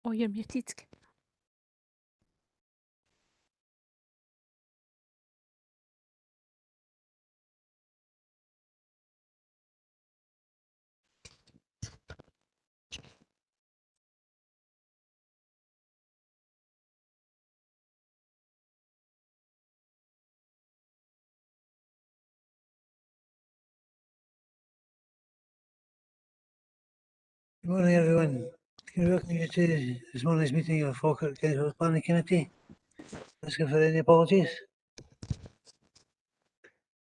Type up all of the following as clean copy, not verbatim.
Oh, you're muted. Good morning, everyone. Can I welcome you to this morning's meeting of Falkirk Council Planning Committee? Asking for any apologies.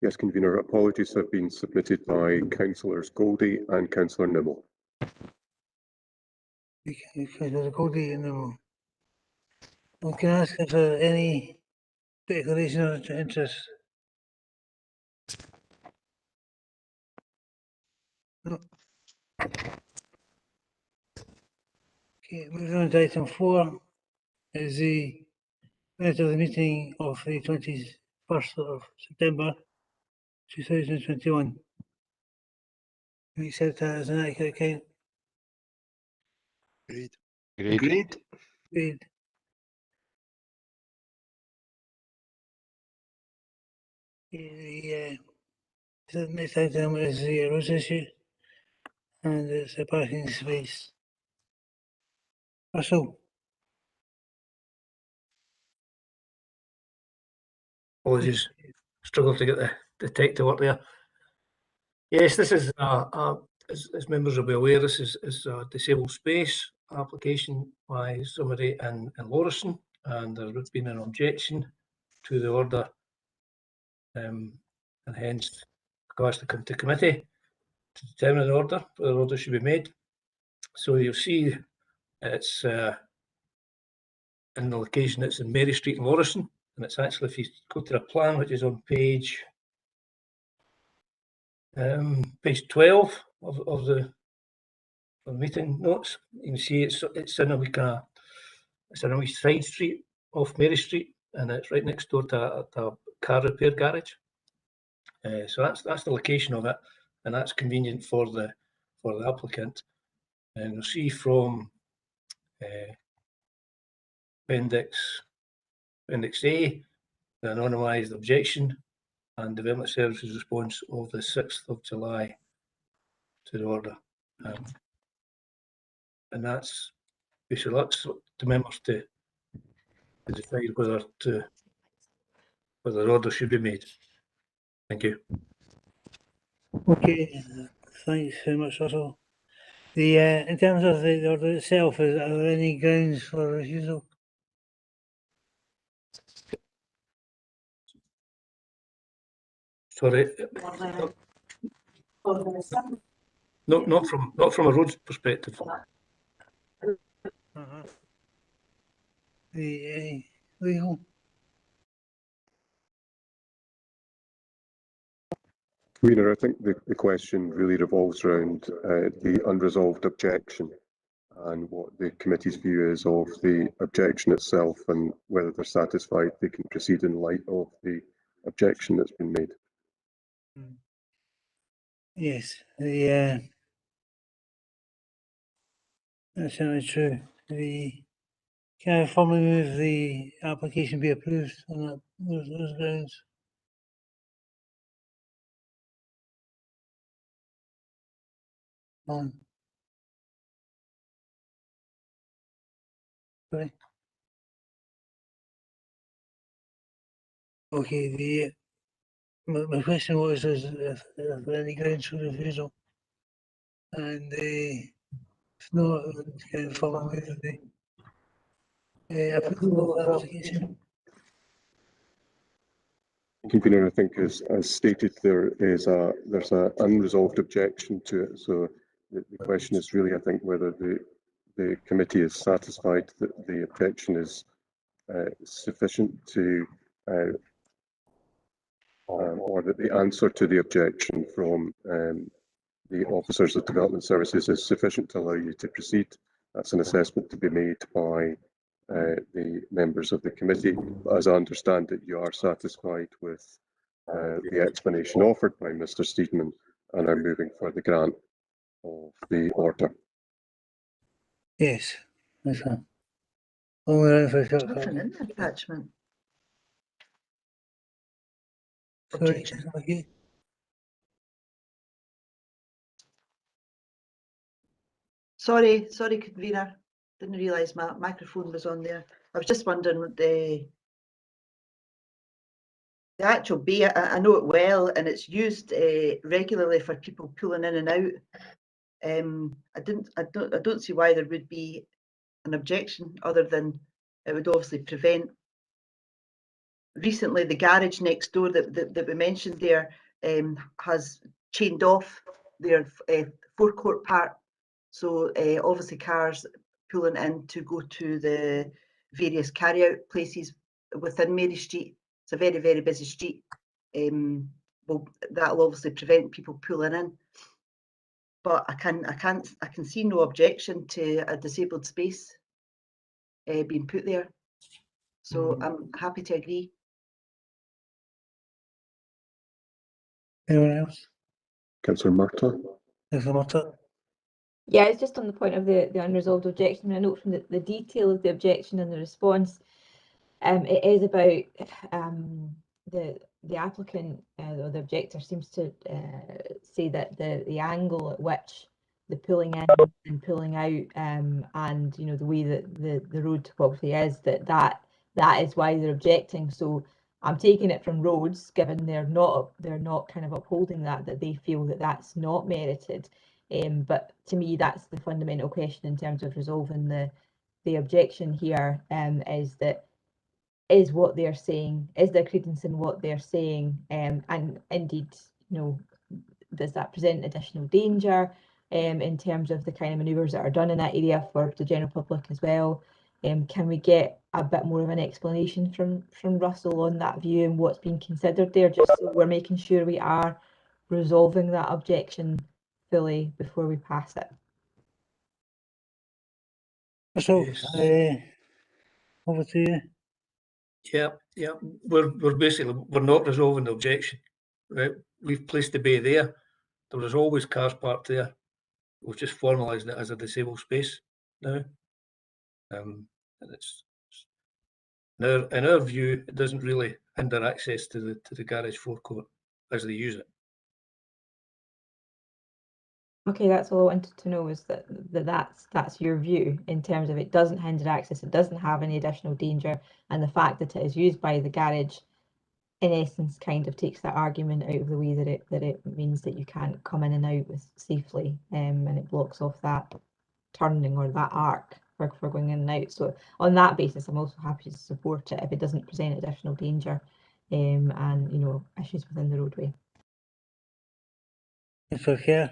Yes, Convener, apologies have been submitted by Councillors Goldie and Councillor Nimmo. Councillor Goldie and well, can I ask if there any declaration of interest? No. Okay, moving on to item 4 is the minute of the meeting of the 21st of September 2021. We accept that as an accurate count. Agreed. Agreed. The next item is the roads issue, and it's a parking space. Russell. Apologies, struggled to get the tech to work there. Yes, this is, as members will be aware, this is a disabled space application by somebody in Lauriston, and there's been an objection to the order, and hence request to come to committee to determine an order, whether the order should be made. So you'll see it's in the location, it's in Mary Street in Lauriston, and it's actually, if you go to the plan, which is on page 12 of the meeting notes, you can see it's in a wee side street off Mary Street, and it's right next door to a car repair garage. So that's the location of it, and that's convenient for the applicant. And you'll see from Appendix A, the anonymised objection and Development Services response of the 6th of July to the order. And that's basically up to members to decide whether the order should be made. Thank you. Okay, thanks very much, Russell. In terms of the order itself, are there any grounds for refusal? Sorry, not from a roads perspective. The legal? Convener, I think the question really revolves around the unresolved objection and what the committee's view is of the objection itself, and whether they're satisfied they can proceed in light of the objection that's been made. Yes, that's certainly true. Can I formally move the application be approved on those grounds? Sorry. Okay, my question was if there are any grounds for refusal, and if not, can I formally move the approval of the application? Convener, I think as stated, there's an unresolved objection to it. So the question is really, I think, whether the committee is satisfied that the objection is sufficient to, or that the answer to the objection from the officers of development services is sufficient to allow you to proceed. That's an assessment to be made by the members of the committee. But as I understand it, you are satisfied with the explanation offered by Mr. Steedman and are moving for the grant of the order. Yes, That's a only around for a short Nothing time. in the attachment. Sorry, Objection. okay. Sorry, convener. Didn't realise my microphone was on there. I was just wondering what the actual bay. I know it well, and it's used regularly for people pulling in and out. I don't see why there would be an objection, other than it would obviously prevent. Recently, the garage next door that we mentioned there has chained off their forecourt part. So obviously cars pulling in to go to the various carry-out places within Mary Street. It's a very, very busy street. Well, that'll obviously prevent people pulling in. But I can see no objection to a disabled space being put there. So I'm happy to agree. Anyone else? Councillor Murtagh. Councillor Murtagh? Yeah, it's just on the point of the unresolved objection. I note from the detail of the objection and the response, it is about the applicant or the objector seems to say that the angle at which the pulling in and pulling out and you know the way that the road topography is that is why they're objecting. So I'm taking it from roads, given they're not kind of upholding that they feel that that's not merited. But to me, that's the fundamental question in terms of resolving the objection here, is what they're saying, is there credence in what they're saying, and indeed, you know, does that present additional danger in terms of the kind of manoeuvres that are done in that area for the general public as well? Can we get a bit more of an explanation from Russell on that view and what's being considered there, just so we're making sure we are resolving that objection fully before we pass it? So, Yes. over to you. Yeah. We're basically not resolving the objection, right? We've placed the bay there. There was always cars parked there. We've just formalised it as a disabled space now. And it's in our view, it doesn't really hinder access to the garage forecourt as they use it. Okay, that's all I wanted to know, is that's your view in terms of it doesn't hinder access, it doesn't have any additional danger, and the fact that it is used by the garage, in essence, kind of takes that argument out of the way that it means that you can't come in and out with safely, and it blocks off that turning or that arc for going in and out. So on that basis, I'm also happy to support it if it doesn't present additional danger, and you know, issues within the roadway. It's okay.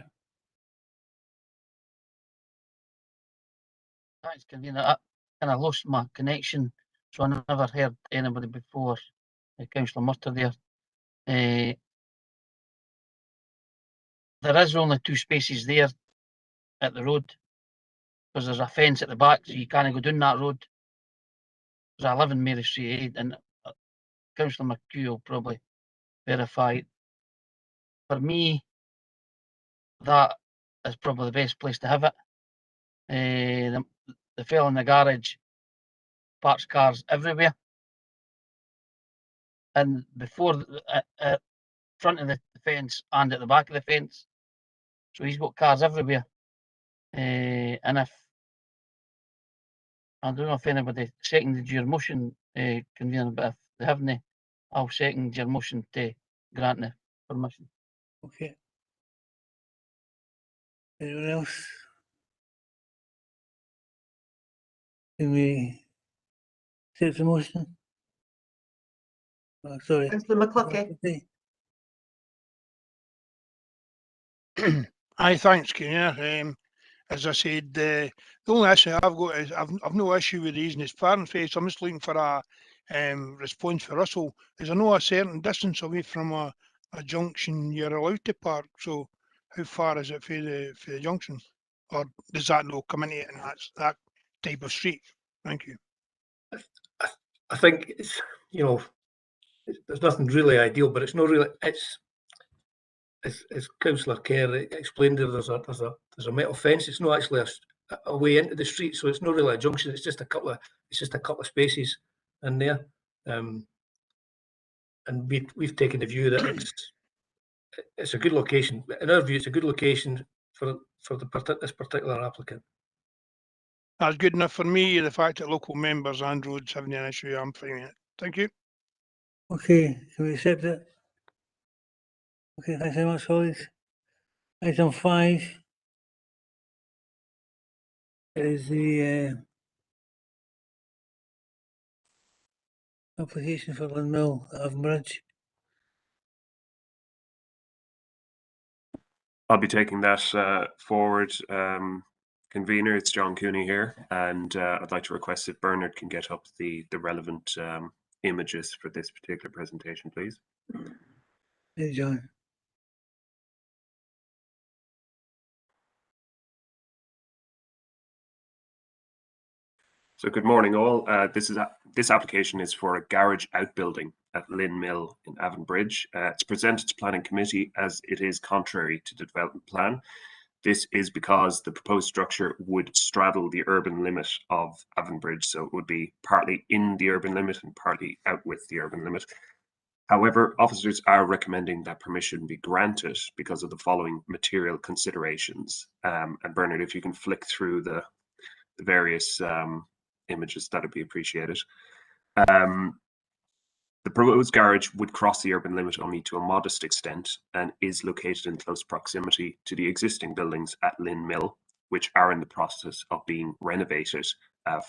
Thanks, convener. I kind of lost my connection, so I never heard anybody before. Councillor Murtagh there. There is only 2 spaces there at the road, because there's a fence at the back, so you can't go down that road. Because I live in Mary Street, and Councillor McHugh will probably verify. For me, that is probably the best place to have it. The fellow in the garage parks cars everywhere, and before at front of the fence and at the back of the fence. So he's got cars everywhere. And if I don't know if anybody seconded your motion, convener, but if they haven't, I'll second your motion to grant the permission. Okay. Anyone else? Can we take the motion? Oh, sorry. Councillor McCluskey. Aye, thanks, Convener. As I said, the only issue I've got is I've no issue with raising his parent face. I'm just looking for a response for Russell. Is there no a certain distance away from a junction you're allowed to park? So how far is it for the junction? Or does that not come into it and that's that type of street? Thank you. I think it's, you know, there's nothing really ideal, but it's not really. It's as Councillor Kerr explained, there's a metal fence. It's not actually away into the street, so it's not really a junction. It's just a couple of spaces in there, and we've taken the view that it's a good location. In our view, it's a good location for this particular applicant. That's good enough for me. The fact that local members and roads having an issue, I'm fine with it. Thank you. Okay, can we accept it? Okay, thanks very much, colleagues. Item 5 is the application for Windmill Avon Bridge. I'll be taking that forward. Convener, it's John Cooney here, and I'd like to request if Bernard can get up the relevant images for this particular presentation, please. Hey, John. So good morning all. This application is for a garage outbuilding at Lynn Mill in Avon Bridge. It's presented to Planning Committee as it is contrary to the development plan. This is because the proposed structure would straddle the urban limit of Avon Bridge, so it would be partly in the urban limit and partly out with the urban limit. However, officers are recommending that permission be granted because of the following material considerations. And Bernard, if you can flick through the various images, that would be appreciated. The proposed garage would cross the urban limit only to a modest extent and is located in close proximity to the existing buildings at Lynn Mill, which are in the process of being renovated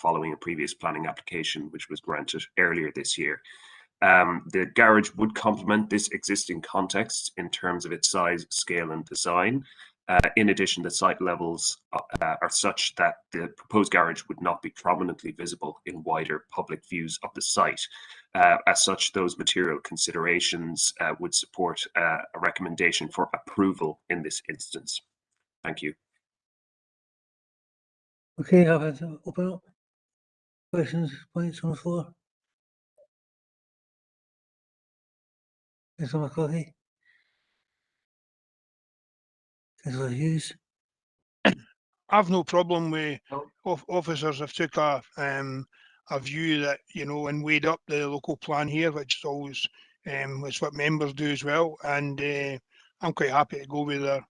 following a previous planning application which was granted earlier this year. The garage would complement this existing context in terms of its size, scale and design. In addition, the site levels are such that the proposed garage would not be prominently visible in wider public views of the site. As such, those material considerations would support a recommendation for approval in this instance. Thank you. Okay, have it open up. Questions, points on the floor? Councillor McCarthy? Councillor Hughes? I've no problem with officers have took a view that, you know, and weighed up the local plan here, which is always it's what members do as well. And I'm quite happy to go with their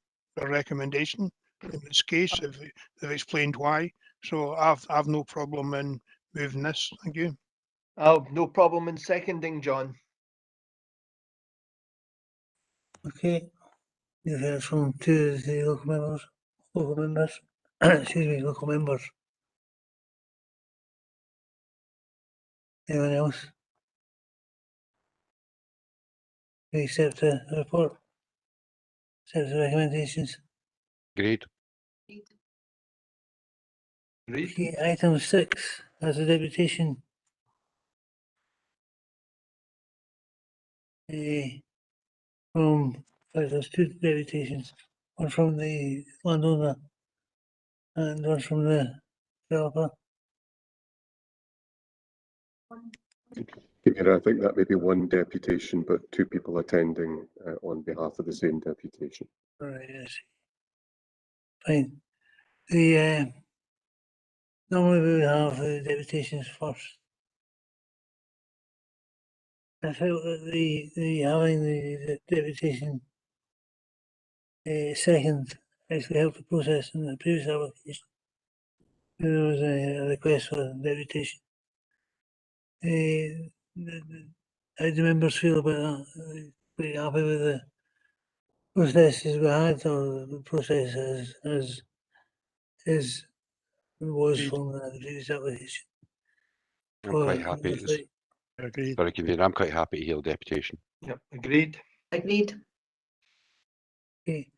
recommendation in this case. They've explained why. So I've no problem in moving this. Thank you. I've no problem in seconding, John. Okay. You've heard from two of the local members, excuse me, local members. Anyone else? We accept the report. Accept the recommendations. Agreed. Okay, item 6 as a deputation. From, there's two deputations, one from the landowner and one from the developer. I think that may be one deputation, but two people attending on behalf of the same deputation. Right, yes. Fine. The normally we would have the deputations first. I felt that the having the deputation second actually helped the process in the previous application. There was a request for deputation. How do members feel about that? Pretty happy with the processes we had, or the process as was Agreed. from the previous application? I'm quite happy. Agreed. Sorry, Convener, I'm quite happy to hear the deputation. Yep, agreed. Agreed. Okay,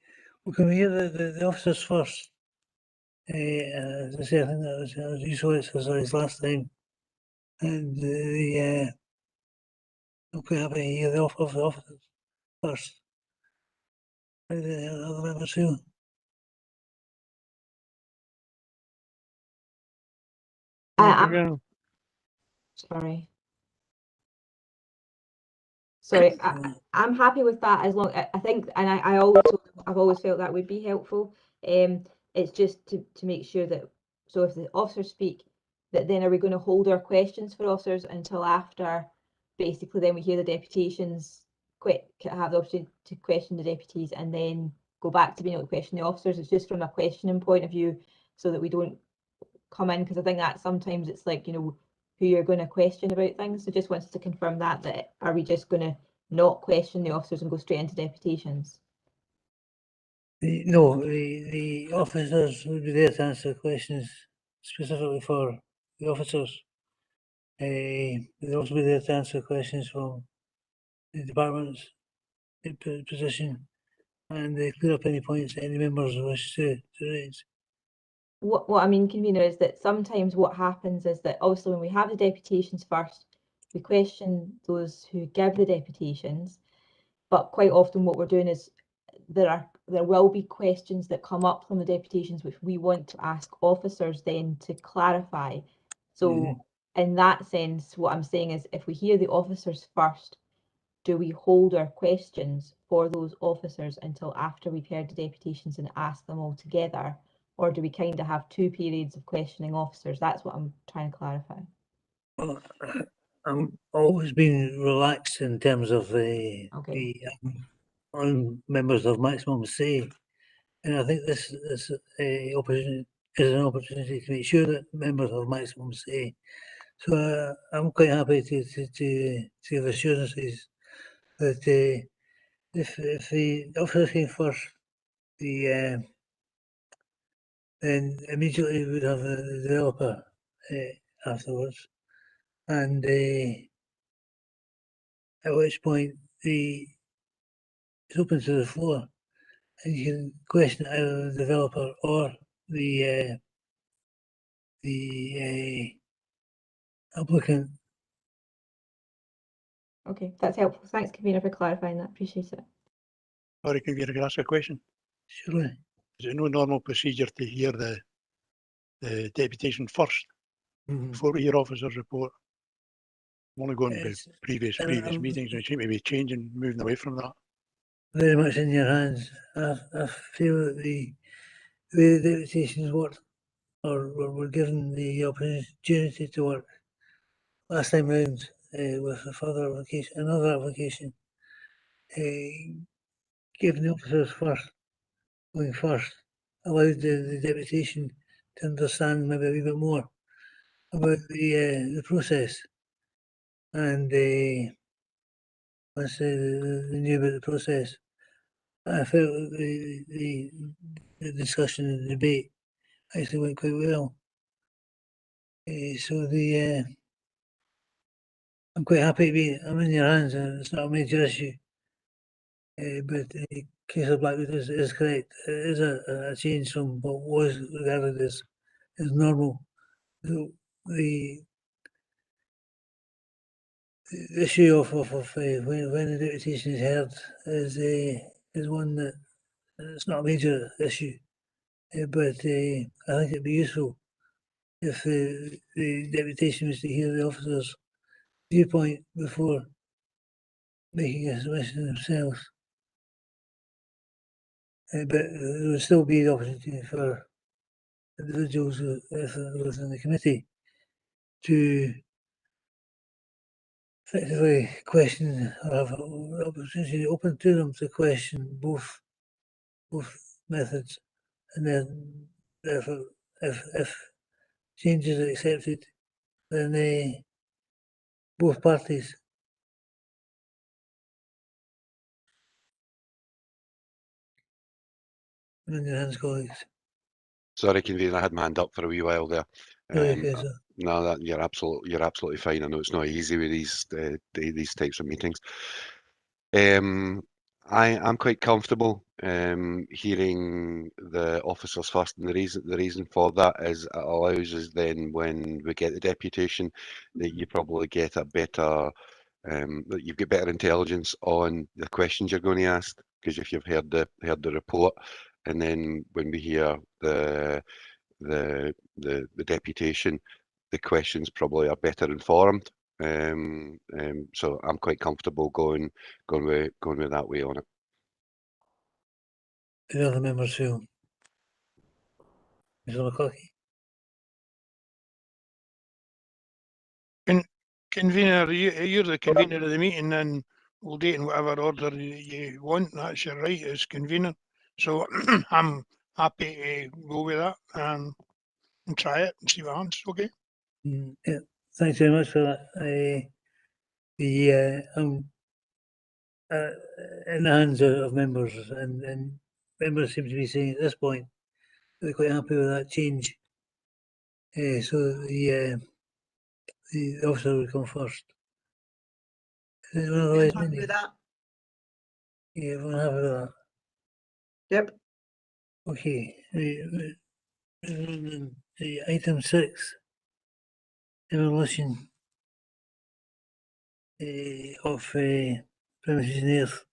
well, can we hear the officers first? As I say, I think that was useful exercise last time. And I'm quite happy to hear the officers first. How do the other members feel? Sorry. Sorry, I'm happy with that as long, I think, and I've always felt that would be helpful. It's just to make sure that so if the officers speak, that then are we going to hold our questions for officers until after, basically then we hear the deputations, have the opportunity to question the deputies and then go back to being able to question the officers? It's just from a questioning point of view so that we don't come in, because I think that sometimes it's like, you know, who you're going to question about things. So just wants to confirm that are we just going to not question the officers and go straight into deputations? No, the officers would be there to answer questions specifically for the officers. They'd also be there to answer questions from the department's position and clear up any points that any members wish to raise. What I mean, convener, is that sometimes what happens is that obviously when we have the deputations first, we question those who give the deputations, but quite often what we're doing is there will be questions that come up from the deputations which we want to ask officers then to clarify. So in that sense, what I'm saying is if we hear the officers first, do we hold our questions for those officers until after we've heard the deputations and ask them all together? Or do we kind of have two periods of questioning officers? That's what I'm trying to clarify. Well, I'm always been relaxed in terms of the on members of maximum say, and I think this opportunity is an opportunity to make sure that members have maximum say. So I'm quite happy to give assurances that if the officer came first, then immediately we would have the developer afterwards, and at which point it's open to the floor, and you can question either the developer or the applicant. Okay, that's helpful. Thanks, convener, for clarifying that. Appreciate it. Sorry, convener, can I ask a question? Surely. Is it no normal procedure to hear the deputation first before we hear officers' report? I'm only going by previous meetings, and it seems to be changing, moving away from that. Very much in your hands. I feel that the way the deputations worked, or were given the opportunity to work last time round with another application, giving the officers going first, allowed the deputation to understand maybe a wee bit more about the process. And once they knew about the process, I felt that the discussion and the debate actually went quite well. So I'm quite happy to be. I'm in your hands, and it's not a major issue. But the case of Blackwood is correct. It is a change from what was regarded as normal. So the issue of when the deputation is heard is one that it's not a major issue. But I think it'd be useful if the deputation was to hear the officer's viewpoint before making a submission themselves. But there would still be the opportunity for individuals within the committee to effectively question or have an opportunity open to them to question both methods, and then if changes are accepted, then both parties. In your hands, colleagues. Sorry, convener, I had my hand up for a wee while there. Okay, sir. No, you're absolutely fine. I know it's not easy with these types of meetings. I'm quite comfortable hearing the officers first, and the reason for that is it allows us then, when we get the deputation, that you probably get a better that you've got better intelligence on the questions you're going to ask, because if you've heard the report, and then when we hear the deputation, the questions probably are better informed. So I'm quite comfortable going with that way on it. The other members feel. Mr. McCluskey. Convener, you're the convener of the meeting, and we'll do it in whatever order you want. That's your right as convener. So I'm happy to go with that and try it and see what happens. Okay. Yeah, thanks very much for that. I'm in the hands of members, and members seem to be saying at this point that they're quite happy with that change. So the officer will come first. Is anyone otherwise Happy minded? with that? Yeah, everyone happy with that? Yep. Okay. Item 6, demolition of premises in Earth.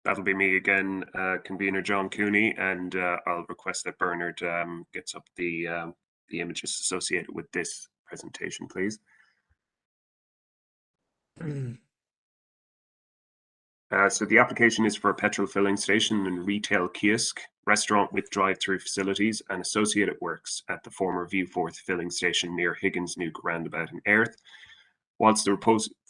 That'll be me again, convener John Cooney, and I'll request that Bernard gets up the images associated with this presentation, please. So the application is for a petrol filling station and retail kiosk, restaurant with drive-through facilities and associated works at the former Viewforth filling station near Higgins Nuke roundabout in Erith. Whilst the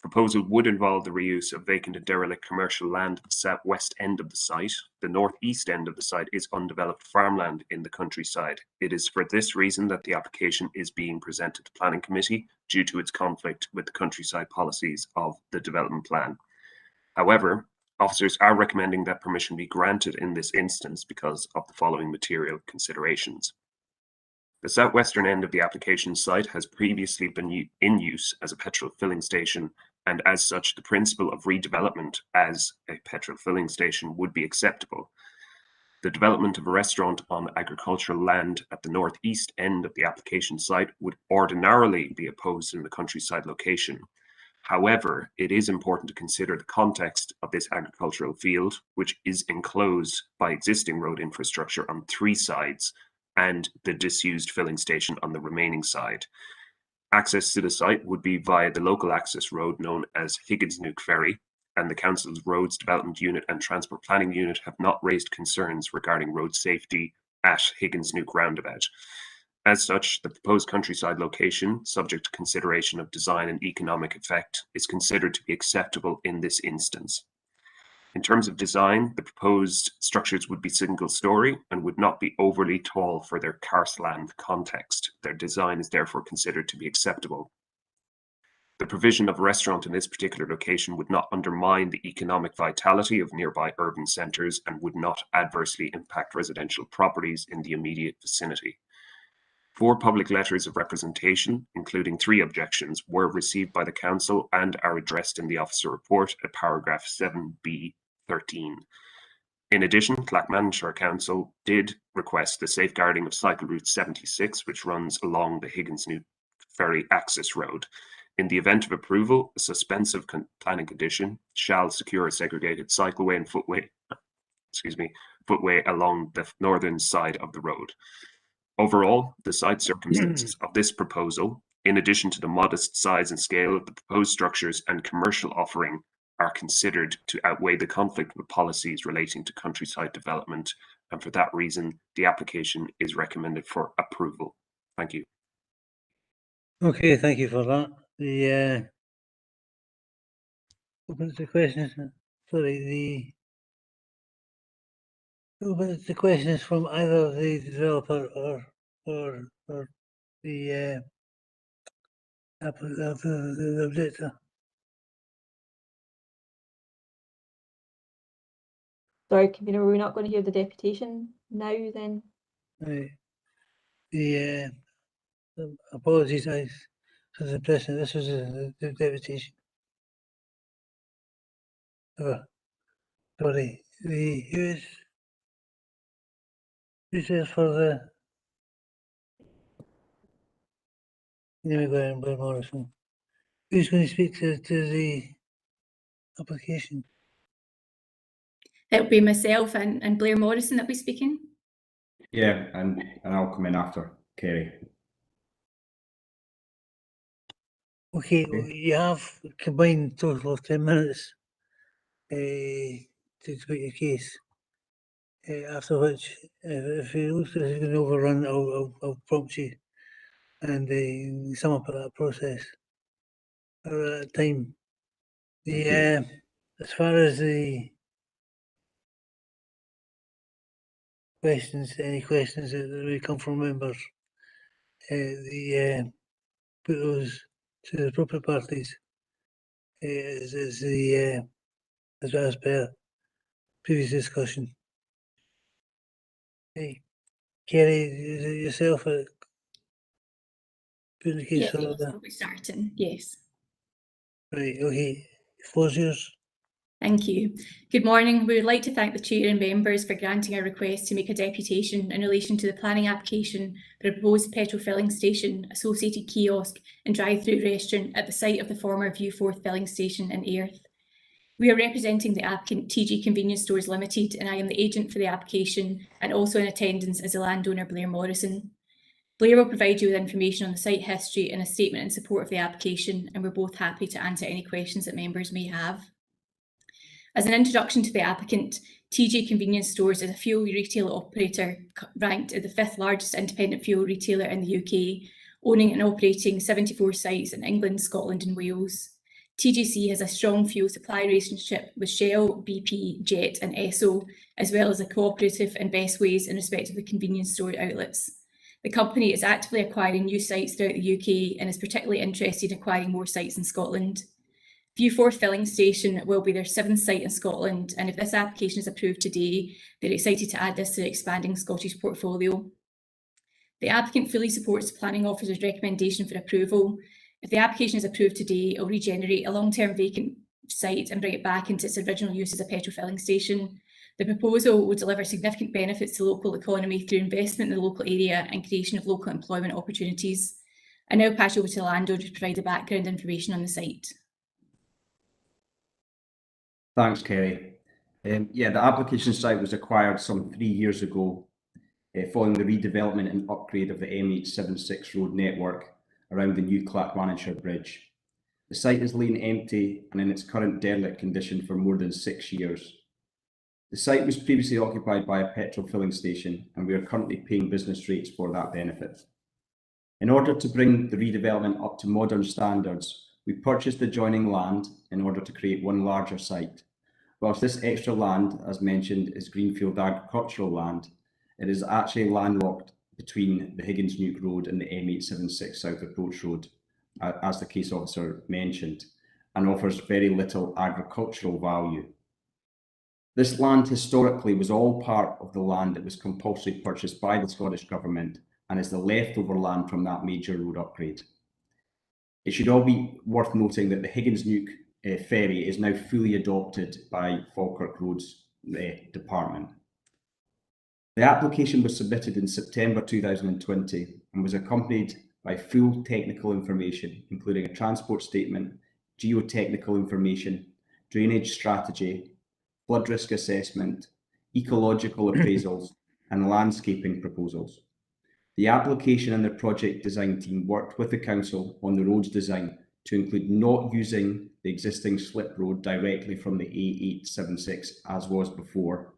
proposal would involve the reuse of vacant and derelict commercial land at the southwest end of the site, the northeast end of the site is undeveloped farmland in the countryside. It is for this reason that the application is being presented to Planning Committee due to its conflict with the countryside policies of the development plan. However, officers are recommending that permission be granted in this instance because of the following material considerations. The southwestern end of the application site has previously been in use as a petrol filling station, and as such, the principle of redevelopment as a petrol filling station would be acceptable. The development of a restaurant on agricultural land at the northeast end of the application site would ordinarily be opposed in the countryside location. However, it is important to consider the context of this agricultural field, which is enclosed by existing road infrastructure on 3 sides, and the disused filling station on the remaining side. Access to the site would be via the local access road known as Higgins Nuke Ferry, and the Council's Roads Development Unit and Transport Planning Unit have not raised concerns regarding road safety at Higgins Nuke roundabout. As such, the proposed countryside location, subject to consideration of design and economic effect, is considered to be acceptable in this instance. In terms of design, the proposed structures would be single-story and would not be overly tall for their karstland context. Their design is therefore considered to be acceptable. The provision of a restaurant in this particular location would not undermine the economic vitality of nearby urban centres and would not adversely impact residential properties in the immediate vicinity. 4 public letters of representation, including 3 objections, were received by the Council and are addressed in the Officer Report at paragraph 7B13. In addition, Clackmannanshire Council did request the safeguarding of cycle route 76, which runs along the Higgins Nuke Ferry access road. In the event of approval, a suspensive planning condition shall secure a segregated cycleway and footway along the northern side of the road. Overall, the site circumstances of this proposal, in addition to the modest size and scale of the proposed structures and commercial offering, are considered to outweigh the conflict with policies relating to countryside development, and for that reason, the application is recommended for approval. Thank you. Okay, thank you for that. The open to questions. Sorry, open to questions from either the developer or the objector. Sorry, convener, we're not going to hear the deputation now then? Right. The apologies, I was the impression this was the deputation. Sorry, who's there for the Blair Morrison? Who's going to speak to the application? It'll be myself and Blair Morrison that'll be speaking. Yeah, and I'll come in after Kerry. Okay, you have a combined total of 10 minutes to put your case. After which, if it looks like it's going to overrun, I'll prompt you and we sum up that process at that time. As far as the questions, any questions that may come from members, put those to the appropriate parties as per previous discussion. Hey, Kerry, is it yourself putting the case Yes, forward? I'll be starting. Yes. Right, okay. The floor's yours. Thank you. Good morning. We would like to thank the Chair and members for granting our request to make a deputation in relation to the planning application for a proposed petrol filling station, associated kiosk and drive-through restaurant at the site of the former Viewforth filling station in Airth. We are representing the applicant TG Convenience Stores Limited, and I am the agent for the application and also in attendance as the landowner Blair Morrison. Blair will provide you with information on the site history and a statement in support of the application, and we're both happy to answer any questions that members may have. As an introduction to the applicant, TG Convenience Stores is a fuel retail operator ranked as the 5th largest independent fuel retailer in the UK, owning and operating 74 sites in England, Scotland and Wales. TGC has a strong fuel supply relationship with Shell, BP, Jet and Esso, as well as a cooperative and best ways in respect of the convenience store outlets. The company is actively acquiring new sites throughout the UK and is particularly interested in acquiring more sites in Scotland. Viewforth filling station will be their 7th site in Scotland, and if this application is approved today, they're excited to add this to the expanding Scottish portfolio. The applicant fully supports the planning officer's recommendation for approval. If the application is approved today, it will regenerate a long-term vacant site and bring it back into its original use as a petrol filling station. The proposal will deliver significant benefits to the local economy through investment in the local area and creation of local employment opportunities. I now pass over to the landowner to provide the background information on the site. Thanks, Kerry. The application site was acquired some 3 years ago following the redevelopment and upgrade of the M876 road network around the new Clackmannanshire Bridge. The site has lain empty and in its current derelict condition for more than 6 years. The site was previously occupied by a petrol filling station, and we are currently paying business rates for that benefit. In order to bring the redevelopment up to modern standards, we purchased adjoining land in order to create one larger site. Whilst this extra land, as mentioned, is greenfield agricultural land, it is actually landlocked between the Higgins-Nuke Road and the M876 South Approach Road, as the case officer mentioned, and offers very little agricultural value. This land historically was all part of the land that was compulsory purchased by the Scottish Government and is the leftover land from that major road upgrade. It should all be worth noting that the Higgins-Nuke ferry is now fully adopted by Falkirk Roads Department. The application was submitted in September 2020 and was accompanied by full technical information, including a transport statement, geotechnical information, drainage strategy, flood risk assessment, ecological appraisals, and landscaping proposals. The application and the project design team worked with the council on the road's design to include not using the existing slip road directly from the A876 as was before,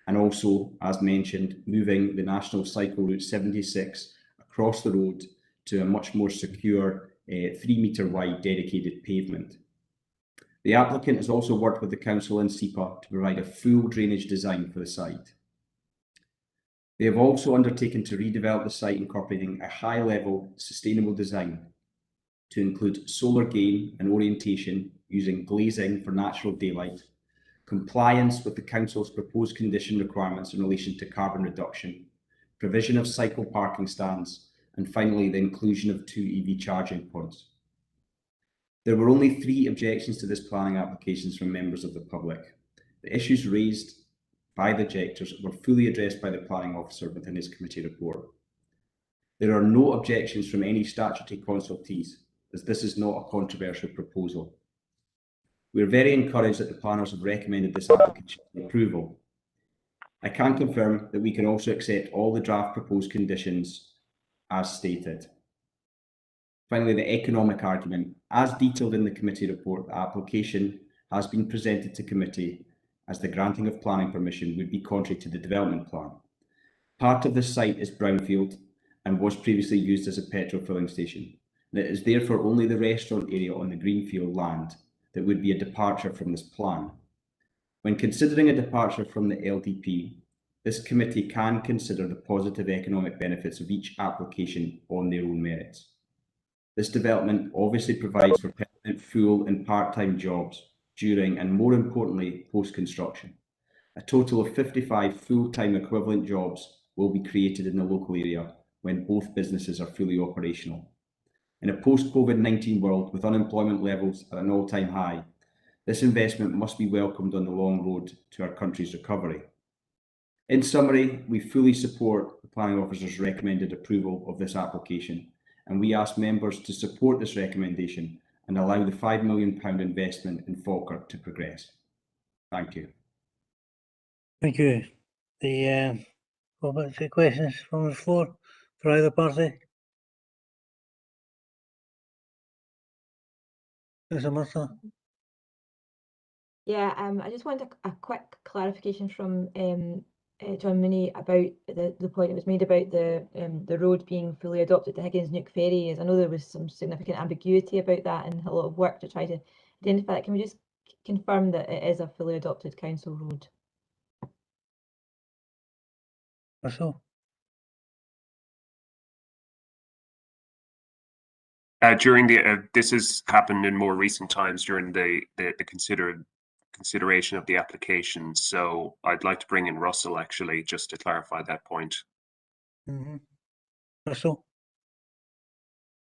and also, as mentioned, moving the National Cycle Route 76 across the road to a much more secure 3-metre wide dedicated pavement. The applicant has also worked with the council and SEPA to provide a full drainage design for the site. They have also undertaken to redevelop the site, incorporating a high-level sustainable design to include solar gain and orientation using glazing for natural daylight, compliance with the council's proposed condition requirements in relation to carbon reduction, provision of cycle parking stands, and finally the inclusion of 2 EV charging points. There were only 3 objections to this planning applications from members of the public. The issues raised by the objectors were fully addressed by the planning officer within his committee report. There are no objections from any statutory consultees, as this is not a controversial proposal. We are very encouraged that the planners have recommended this application for approval. I can confirm that we can also accept all the draft proposed conditions as stated. Finally, the economic argument. As detailed in the committee report, the application has been presented to committee as the granting of planning permission would be contrary to the development plan. Part of the site is brownfield and was previously used as a petrol filling station. And it is therefore only the restaurant area on the greenfield land that would be a departure from this plan. When considering a departure from the LDP, this committee can consider the positive economic benefits of each application on their own merits. This development obviously provides for permanent full and part-time jobs during and, more importantly, post-construction. A total of 55 full-time equivalent jobs will be created in the local area when both businesses are fully operational. In a post-COVID-19 world with unemployment levels at an all-time high, this investment must be welcomed on the long road to our country's recovery. In summary, we fully support the Planning Officer's recommended approval of this application, and we ask members to support this recommendation and allow the £5 million investment in Falkirk to progress. Thank you. Thank you. The questions from the floor for either party. Councillor Mercer. Yeah, I just wanted a quick clarification from John Mooney about the point that was made about the road being fully adopted to Higgins Nook Ferry. As I know there was some significant ambiguity about that and a lot of work to try to identify that. Can we just confirm that it is a fully adopted council road? Russell. During the this has happened in more recent times during the consideration of the application. So I'd like to bring in Russell actually just to clarify that point. Russell.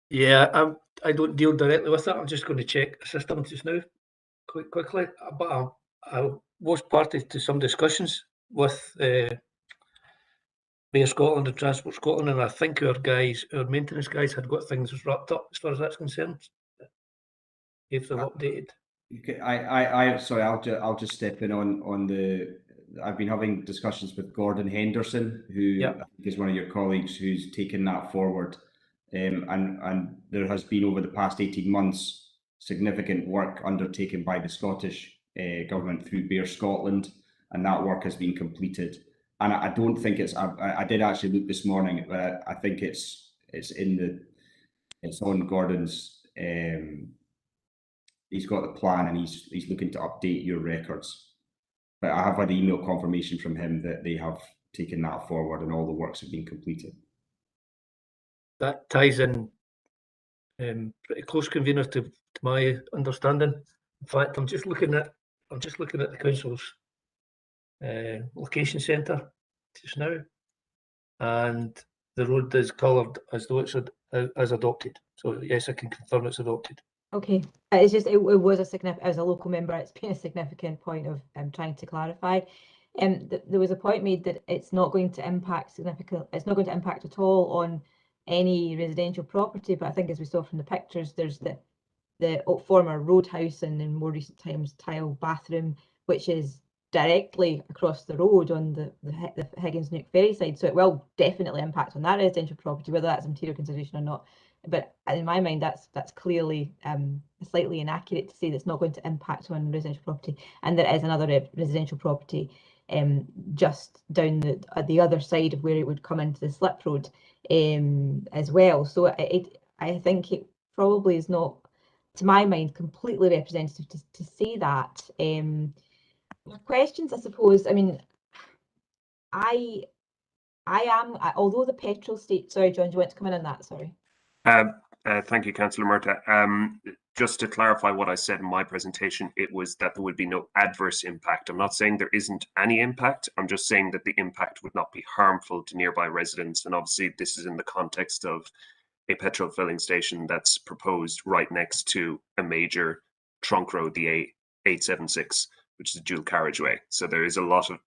Yeah, I don't deal directly with that. I'm just going to check the system just now, quickly. But I was party to some discussions with Mayor Scotland and Transport Scotland, and I think our maintenance guys had got things wrapped up as far as that's concerned. If they've updated. Okay, sorry, I'll just step in on the. I've been having discussions with Gordon Henderson, who I think is one of your colleagues, who's taken that forward, and there has been over the past 18 months significant work undertaken by the Scottish government through Bear Scotland, and that work has been completed. And I don't think it's. I did actually look this morning, but I think it's on Gordon's. He's got the plan and he's looking to update your records. But I have had email confirmation from him that they have taken that forward and all the works have been completed. That ties in pretty close, convener, to my understanding. In fact, I'm just looking at the council's location centre just now, and the road is coloured as though it's as adopted. So yes, I can confirm it's adopted. Okay, it's just it was a significant, as a local member, it's been a significant point of trying to clarify. There was a point made that it's not going to impact it's not going to impact at all on any residential property. But I think, as we saw from the pictures, there's the former roadhouse and in more recent times tile bathroom, which is directly across the road on the Higgins Nook Ferry side. So it will definitely impact on that residential property, whether that's a material consideration or not. But in my mind, that's clearly slightly inaccurate to say that's not going to impact on residential property. And there is another residential property just down the other side of where it would come into the slip road as well. So I think it probably is not, to my mind, completely representative to say that. Questions, I suppose. I mean, I am, although the petrol state. Sorry, John, do you want to come in on that? Sorry. Thank you, Councillor Murtagh. Just to clarify what I said in my presentation, it was that there would be no adverse impact. I'm not saying there isn't any impact. I'm just saying that the impact would not be harmful to nearby residents. And obviously, this is in the context of a petrol filling station that's proposed right next to a major trunk road, the A876, which is a dual carriageway. So there is a lot of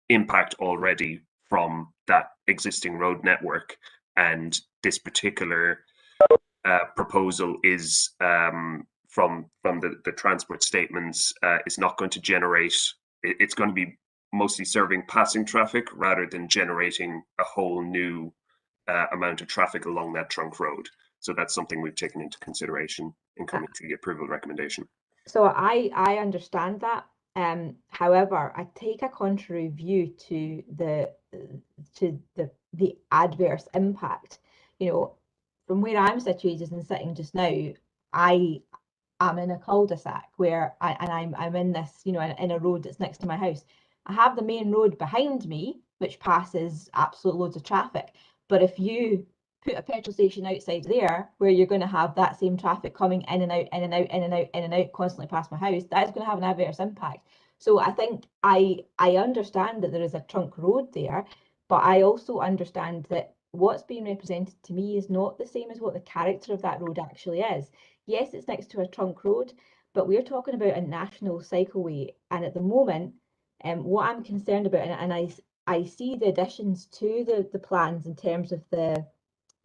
impact already from that existing road network. And this particular proposal is from the transport statements is not going to generate. It's going to be mostly serving passing traffic rather than generating a whole new amount of traffic along that trunk road. So that's something we've taken into consideration in coming to the approval recommendation. So I understand that. However, I take a contrary view to the the adverse impact. You know, from where I'm situated and sitting just now, I'm in a cul-de-sac where I'm in this, you know, in a road that's next to my house. I have the main road behind me, which passes absolute loads of traffic. But if you put a petrol station outside there, where you're going to have that same traffic coming in and out, in and out, in and out, in and out, constantly past my house, that is going to have an adverse impact. So I think I understand that there is a trunk road there, but I also understand that what's being represented to me is not the same as what the character of that road actually is. Yes, it's next to a trunk road, but we're talking about a national cycleway. And at the moment, what I'm concerned about, and I see the additions to the plans in terms of the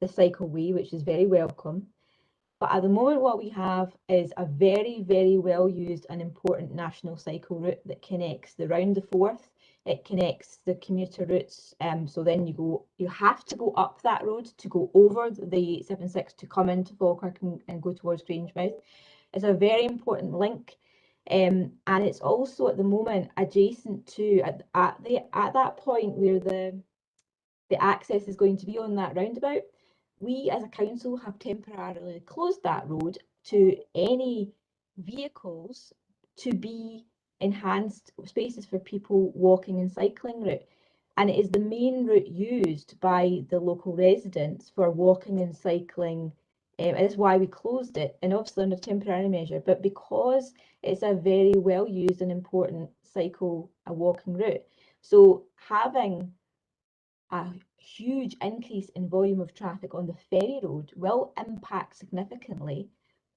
cycleway, which is very welcome. But at the moment, what we have is a very, very well used and important national cycle route that connects the Round the Forth. It connects the commuter routes. So then you have to go up that road to go over the 76 to come into Falkirk and go towards Grangemouth. It's a very important link. And it's also at the moment adjacent to at that point where the access is going to be on that roundabout. We as a council have temporarily closed that road to any vehicles to be enhanced spaces for people walking and cycling route. And it is the main route used by the local residents for walking and cycling. And that's why we closed it, and obviously under temporary measure, but because it's a very well used and important walking route. So having a huge increase in volume of traffic on the ferry road will impact significantly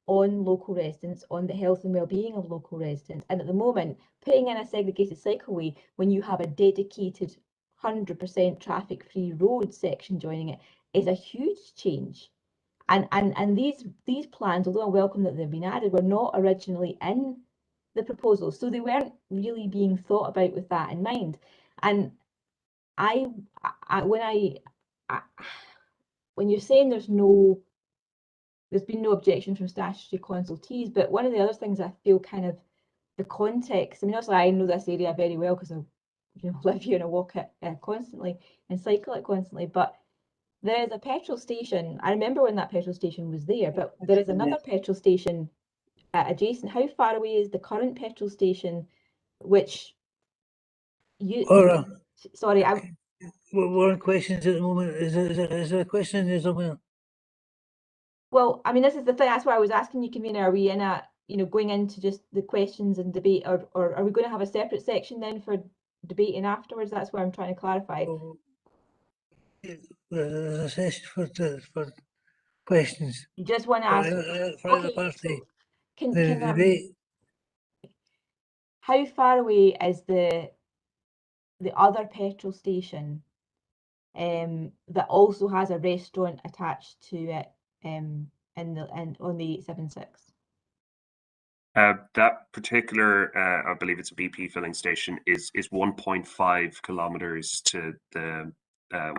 on local residents, on the health and well-being of local residents. And at the moment, putting in a segregated cycleway when you have a dedicated 100% traffic-free road section joining it is a huge change. And these plans, although I welcome that they've been added, were not originally in the proposal, so they weren't really being thought about with that in mind. And when you're saying there's been no objection from statutory consultees, but one of the other things I feel kind of the context, I mean, also I know this area very well because I live here and I walk it constantly and cycle it constantly, but there is a petrol station. I remember when that petrol station was there, but there is another petrol station adjacent. How far away is the current petrol station, which you... Sorry, we're on questions at the moment. Is there a question there somewhere? Well, I mean, this is the thing. That's why I was asking you, convener. Are we in a, going into just the questions and debate, or are we going to have a separate section then for debating afterwards? That's where I'm trying to clarify. There's a session for questions. You just want to ask. Okay. So can how far away is the other petrol station that also has a restaurant attached to it on the 876? That particular, I believe it's a BP filling station, is 1.5 kilometers to the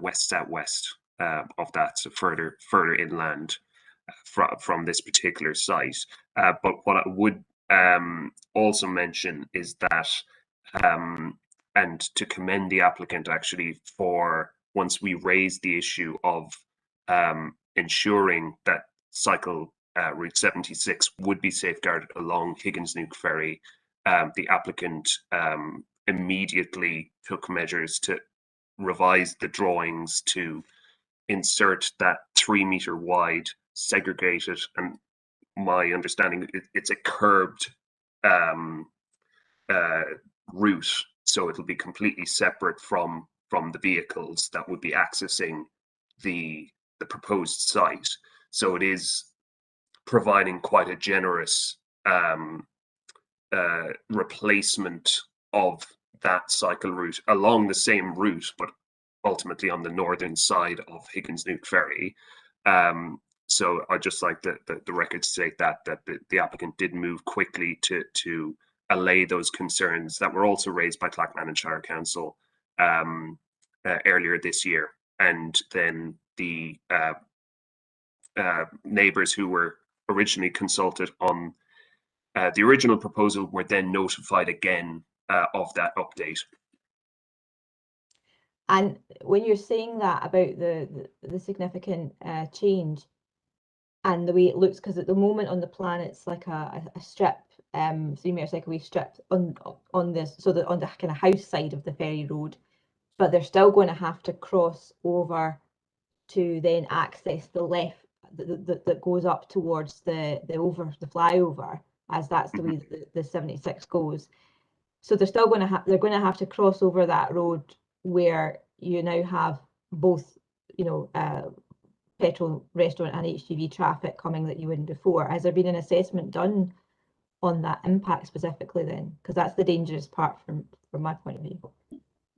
west-southwest of that, so further inland from this particular site. But what I would also mention is that, and to commend the applicant actually for, once we raised the issue of ensuring that cycle Route 76 would be safeguarded along Higgins-Nuke Ferry, the applicant immediately took measures to revise the drawings to insert that 3-meter wide segregated, and my understanding it's a curbed route, so it'll be completely separate from the vehicles that would be accessing the proposed site. So it is providing quite a generous replacement of that cycle route along the same route, but ultimately on the northern side of Higgins-Nuke Ferry. So I'd just like the record to state that the applicant did move quickly to allay those concerns that were also raised by Clackmannan and Shire Council earlier this year. And then the neighbours who were originally consulted on the original proposal were then notified again of that update. And when you're saying that about the significant change and the way it looks, because at the moment on the plan it's like a strip, 3 metre cycleway strip on this, so that on the kind of house side of the ferry road, but they're still going to have to cross over to then access the left that goes up towards the flyover, as that's the way the 76 goes. So they're still going to have to cross over that road where you now have both, petrol, restaurant and HGV traffic coming that you wouldn't before. Has there been an assessment done on that impact specifically then? Because that's the dangerous part from my point of view.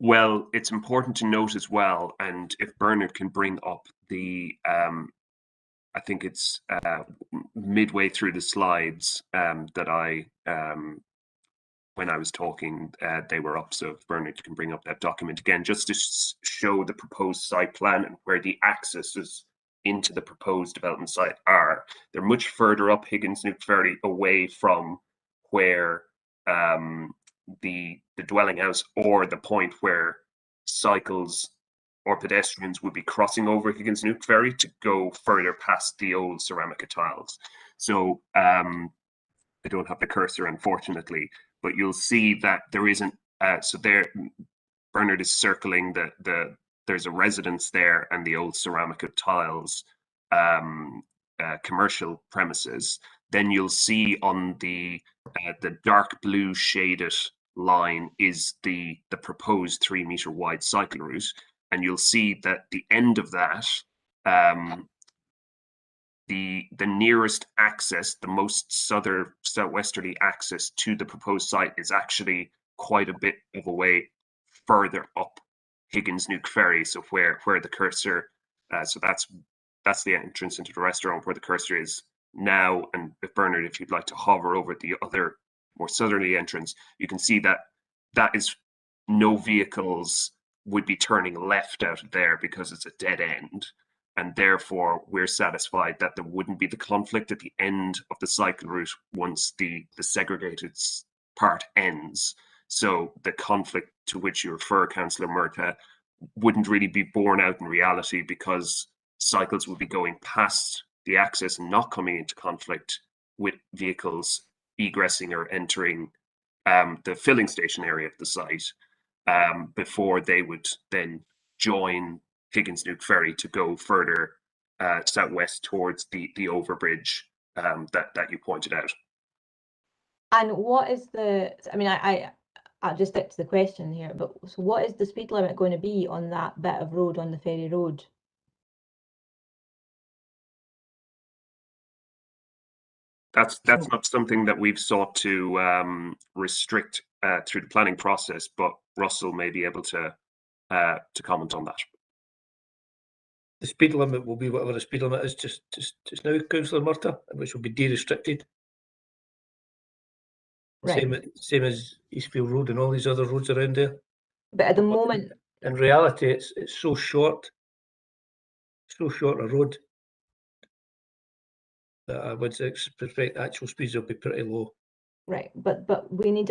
Well, it's important to note as well, and if Bernard can bring up the, I think it's midway through the slides that I, when I was talking, they were up. So if Bernard can bring up that document again, just to show the proposed site plan and where the accesses into the proposed development site are. They're much further up Higgins Nuke Ferry, away from where the dwelling house or the point where cycles or pedestrians would be crossing over Higgins Nuke Ferry to go further past the old Ceramica tiles. So I don't have the cursor, unfortunately, but you'll see that there isn't, so there, Bernard is circling there's a residence there and the old Ceramica tiles commercial premises. Then you'll see on the dark blue shaded line is the proposed 3 metre wide cycle route, and you'll see that the end of that, the nearest access, the most southwesterly access to the proposed site is actually quite a bit of a way further up Higgins Nuke Ferry. So where the cursor, so that's the entrance into the restaurant where the cursor is now. And if Bernard, if you'd like to hover over the other more southerly entrance, you can see that is no vehicles would be turning left out of there because it's a dead end. And therefore, we're satisfied that there wouldn't be the conflict at the end of the cycle route once the segregated part ends. So the conflict to which you refer, Councillor Murtagh, wouldn't really be borne out in reality, because cycles would be going past the access and not coming into conflict with vehicles egressing or entering the filling station area of the site before they would then join Higgins Nuke Ferry to go further southwest towards the overbridge that you pointed out. And what is I'll just stick to the question here, but so what is the speed limit going to be on that bit of road, on the ferry road? That's not something that we've sought to restrict through the planning process, but Russell may be able to comment on that. The speed limit will be whatever the speed limit is just now, Councillor Murtagh, which will be de-restricted. Right. Same as Eastfield Road and all these other roads around there. But at the moment, in reality, it's so short a road that I would expect actual speeds will be pretty low. right, but we need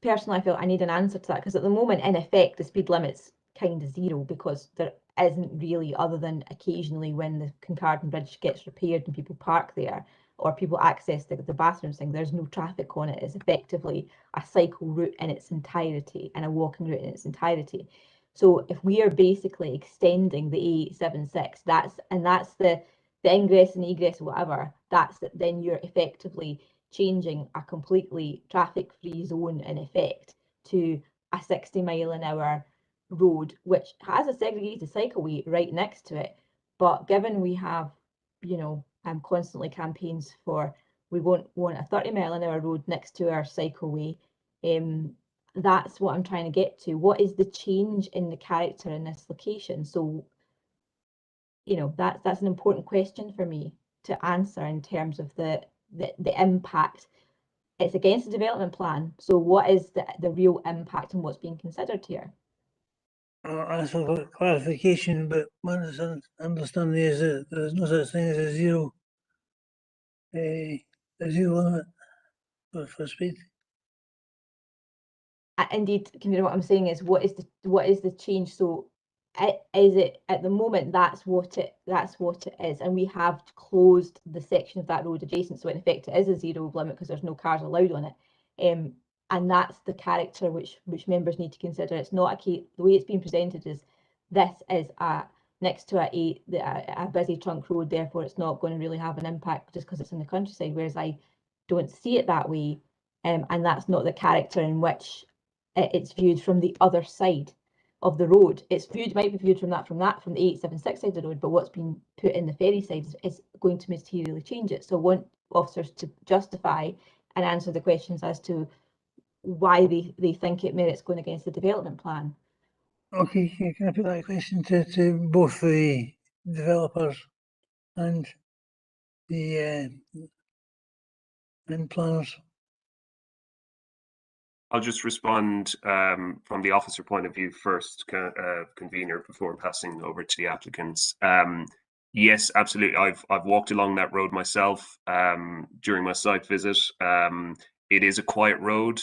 personally, I feel I need an answer to that, because at the moment, in effect, the speed limit's kind of zero, because there isn't really, other than occasionally when the Kincardine Bridge gets repaired and people park there, or people access the bathrooms thing, there's no traffic on it. It's effectively a cycle route in its entirety and a walking route in its entirety. So if we are basically extending the A876, that's the ingress and egress, whatever, then you're effectively changing a completely traffic-free zone in effect to a 60-mile-an-hour road, which has a segregated cycleway right next to it. But given we have, constantly campaigns for, we won't want a 30-mile-an-hour road next to our cycleway, that's what I'm trying to get to. What is the change in the character in this location? So, that's an important question for me to answer in terms of the impact. It's against the development plan. So what is the real impact and what's being considered here? As for clarification, but my understanding is that there's no such thing as a zero limit for speed. Indeed, what I'm saying is, what is the change? So is it at the moment? That's what it is, and we have closed the section of that road adjacent, so in effect it is a zero limit because there's no cars allowed on it, and that's the character which members need to consider. It's not a case, the way it's been presented is this is next to a busy trunk road, therefore it's not going to really have an impact just because it's in the countryside, whereas I don't see it that way, and that's not the character in which it's viewed from the other side of the road. It's might be viewed from the 876 side of the road, but what's been put in the ferry side is going to materially change it. So I want officers to justify and answer the questions as to why they think it merits going against the development plan. Okay, can I put that question to both the developers and the and planners? I'll just respond from the officer point of view first, convener, before passing over to the applicants. Yes, absolutely. I've walked along that road myself during my site visit. It is a quiet road.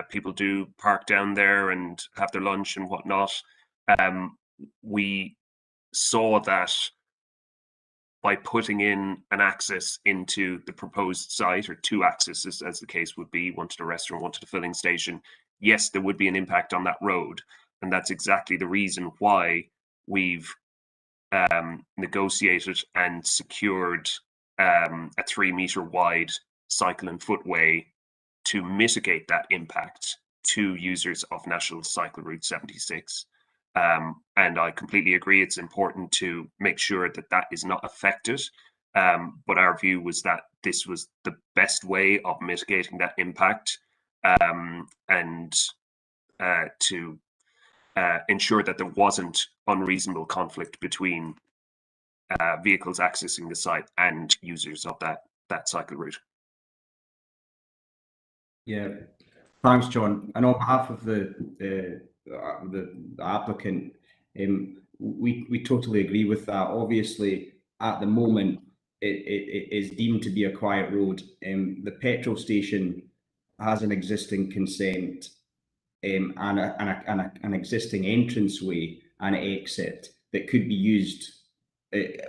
People do park down there and have their lunch and whatnot. We saw that by putting in an access into the proposed site, or two accesses as the case would be, one to the restaurant, one to the filling station, yes, there would be an impact on that road. And that's exactly the reason why we've negotiated and secured a 3 meter wide cycle and footway to mitigate that impact to users of National Cycle Route 76. And I completely agree, it's important to make sure that that is not affected. But our view was that this was the best way of mitigating that impact, and to ensure that there wasn't unreasonable conflict between vehicles accessing the site and users of that cycle route. Yeah, thanks, John. And on behalf of the applicant, we totally agree with that. Obviously, at the moment, it is deemed to be a quiet road. The petrol station has an existing consent and an existing entranceway and exit that could be used.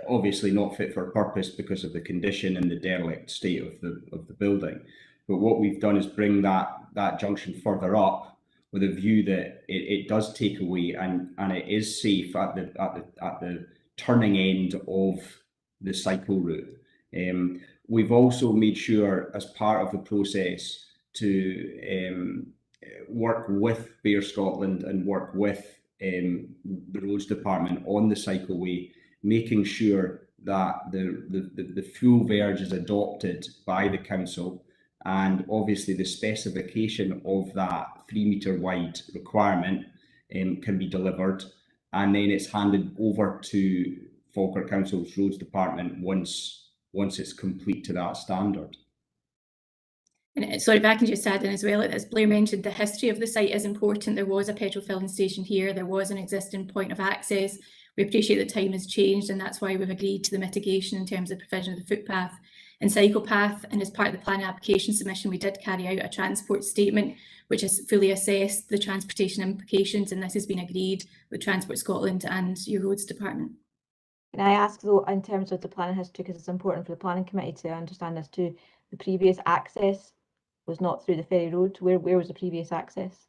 Obviously not fit for purpose because of the condition and the derelict state of the building. But what we've done is bring that junction further up with a view that it does take away and it is safe at the turning end of the cycle route. We've also made sure, as part of the process, to work with Bear Scotland and work with the Roads Department on the cycleway, making sure that the full verge is adopted by the council, and obviously the specification of that 3 meter wide requirement can be delivered, and then it's handed over to Falkirk Council's Roads Department once it's complete to that standard. And sorry, if I can just add in as well, as Blair mentioned, the history of the site is important. There was a petrol filling station here, there was an existing point of access. We appreciate that time has changed, and that's why we've agreed to the mitigation in terms of provision of the footpath and cycle path. And as part of the planning application submission, we did carry out a transport statement, which has fully assessed the transportation implications, and this has been agreed with Transport Scotland and your Roads Department. Can I ask, though, in terms of the planning history, because it's important for the planning committee to understand this too, the previous access was not through the ferry road. Where was the previous access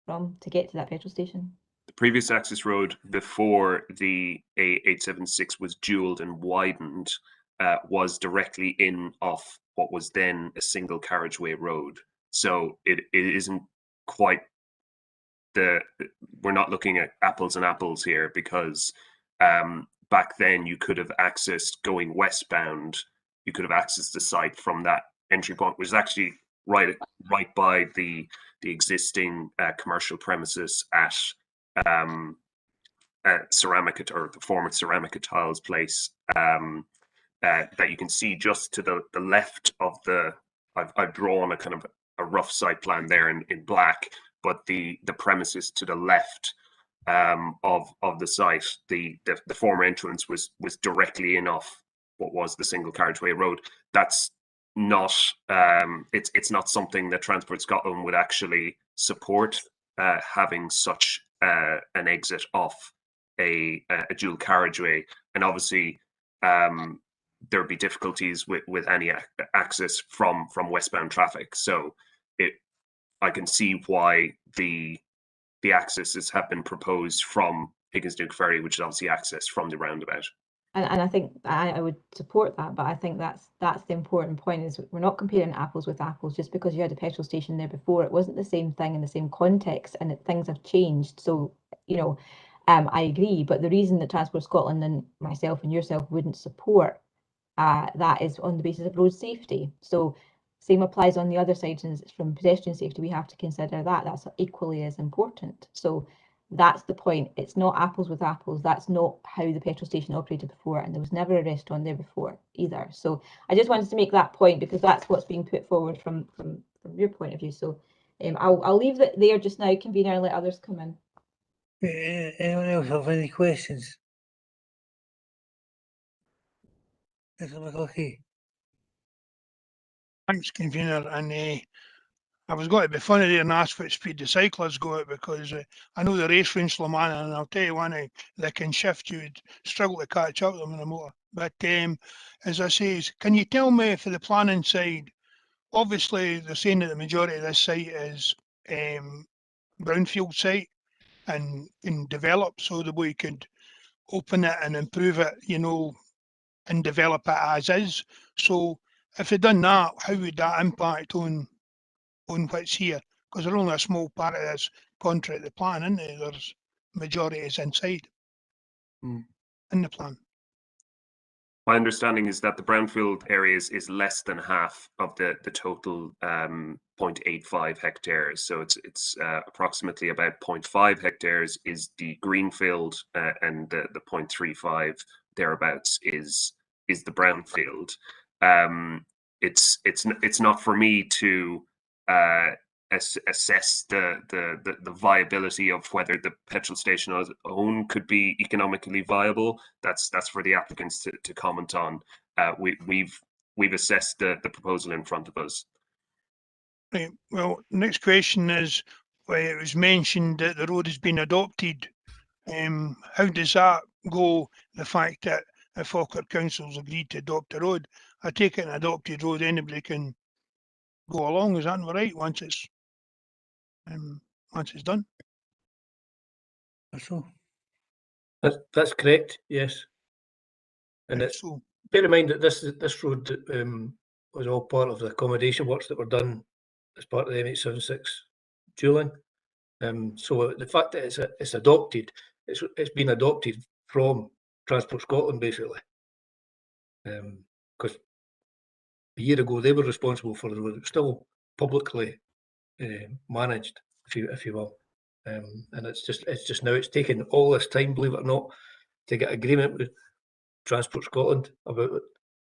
from to get to that petrol station? The previous access road before the A876 was dualled and widened was directly in off what was then a single carriageway road. So it isn't quite we're not looking at apples and apples here, because back then you could have accessed, going westbound, you could have accessed the site from that entry point, which is actually right by the existing commercial premises at Ceramica, or the former Ceramica Tiles place, that you can see just to the left of the. I've drawn a kind of a rough site plan there in black, but the premises to the left of the site, the former entrance was directly in off what was the single carriageway road. That's not it's not something that Transport Scotland would actually support, having such an exit off a dual carriageway, and obviously there would be difficulties with any access from westbound traffic. So I can see why the accesses have been proposed from Higginsduke Ferry, which is obviously accessed from the roundabout. And I think I would support that, but I think that's the important point, is we're not comparing apples with apples. Just because you had a petrol station there before, it wasn't the same thing in the same context, and things have changed. So, you know, I agree, but the reason that Transport Scotland and myself and yourself wouldn't support that is on the basis of road safety. So same applies on the other side, and from pedestrian safety, we have to consider that. That's equally as important. So that's the point. It's not apples with apples. That's not how the petrol station operated before, and there was never a restaurant there before either. So I just wanted to make that point, because that's what's being put forward from your point of view. So I'll leave it there just now, convener, and let others come in. Anyone else have any questions? Mr. McCluskey. Thanks, convener. And I was going to be funny there and ask what speed the cyclists go at, because I know the race round Sloman, and I'll tell you one, they can shift, you would struggle to catch up with them in a motor. But as I say, can you tell me for the planning side, obviously they're saying that the majority of this site is brownfield site and develop, so that we could open it and improve it, you know, and develop it as is. So if they done that, how would that impact on what's here? Because they're only a small part of this contract, the plan, isn't it? There's majority is inside in the plan. My understanding is that the brownfield areas is less than half of the total 0.85 hectares. So it's approximately about 0.5 hectares is the greenfield, and the 0.35 thereabouts is the brownfield. It's not for me to assess the viability of whether the petrol station on its own could be economically viable. That's for the applicants to comment on. We've assessed the proposal in front of us. Right. Well, next question is, it was mentioned that the road has been adopted. How does that go? The fact that if Falkirk Council's agreed to adopt a road, I take it an adopted road anybody can go along. Is that not right? Once it's done. So That's correct. Yes, and Right, it's so bear in mind that this road was all part of the accommodation works that were done as part of the M876 dualling. So the fact that it's adopted, it's been adopted from Transport Scotland basically, because a year ago they were responsible for the road. It was still publicly managed, if you will, and it's just now it's taken all this time, believe it or not, to get agreement with Transport Scotland about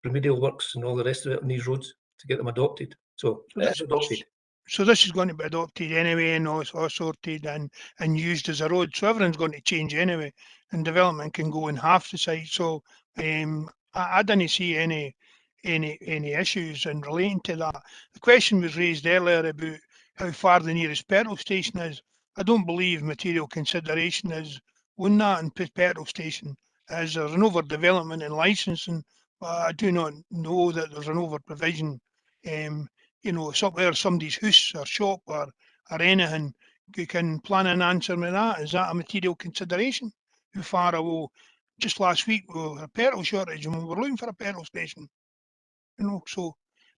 remedial works and all the rest of it on these roads to get them adopted. So it's adopted. So this is going to be adopted anyway, and all sorted and used as a road. So everything's going to change anyway, and development can go in half the site. So I didn't see any issues in relating to that. The question was raised earlier about how far the nearest petrol station is. I don't believe material consideration is on that in petrol station, as there's an overdevelopment in licensing. But I do not know that there's an over provision. You know, somewhere somebody's house or shop or anything. You can plan and answer me that. Is that a material consideration? How far away? Just last week we had a petrol shortage and we were looking for a petrol station. You know, so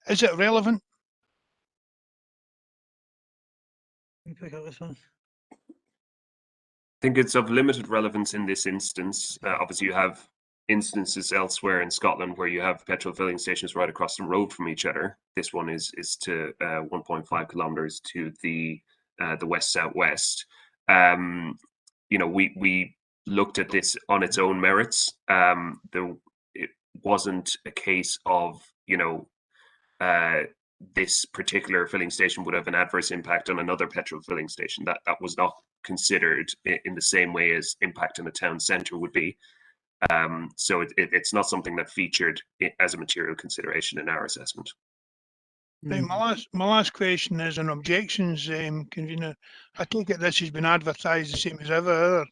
is it relevant? you pick up this one. I think it's of limited relevance in this instance. Obviously, you have instances elsewhere in Scotland where you have petrol filling stations right across the road from each other. This one is to 1.5 kilometers to the west southwest. You know, we looked at this on its own merits. It wasn't a case of, you know, this particular filling station would have an adverse impact on another petrol filling station. That was not considered in the same way as impact in a town centre would be. So it's not something that featured as a material consideration in our assessment. Right, my last question is on objections, convener. I take it this has been advertised the same as ever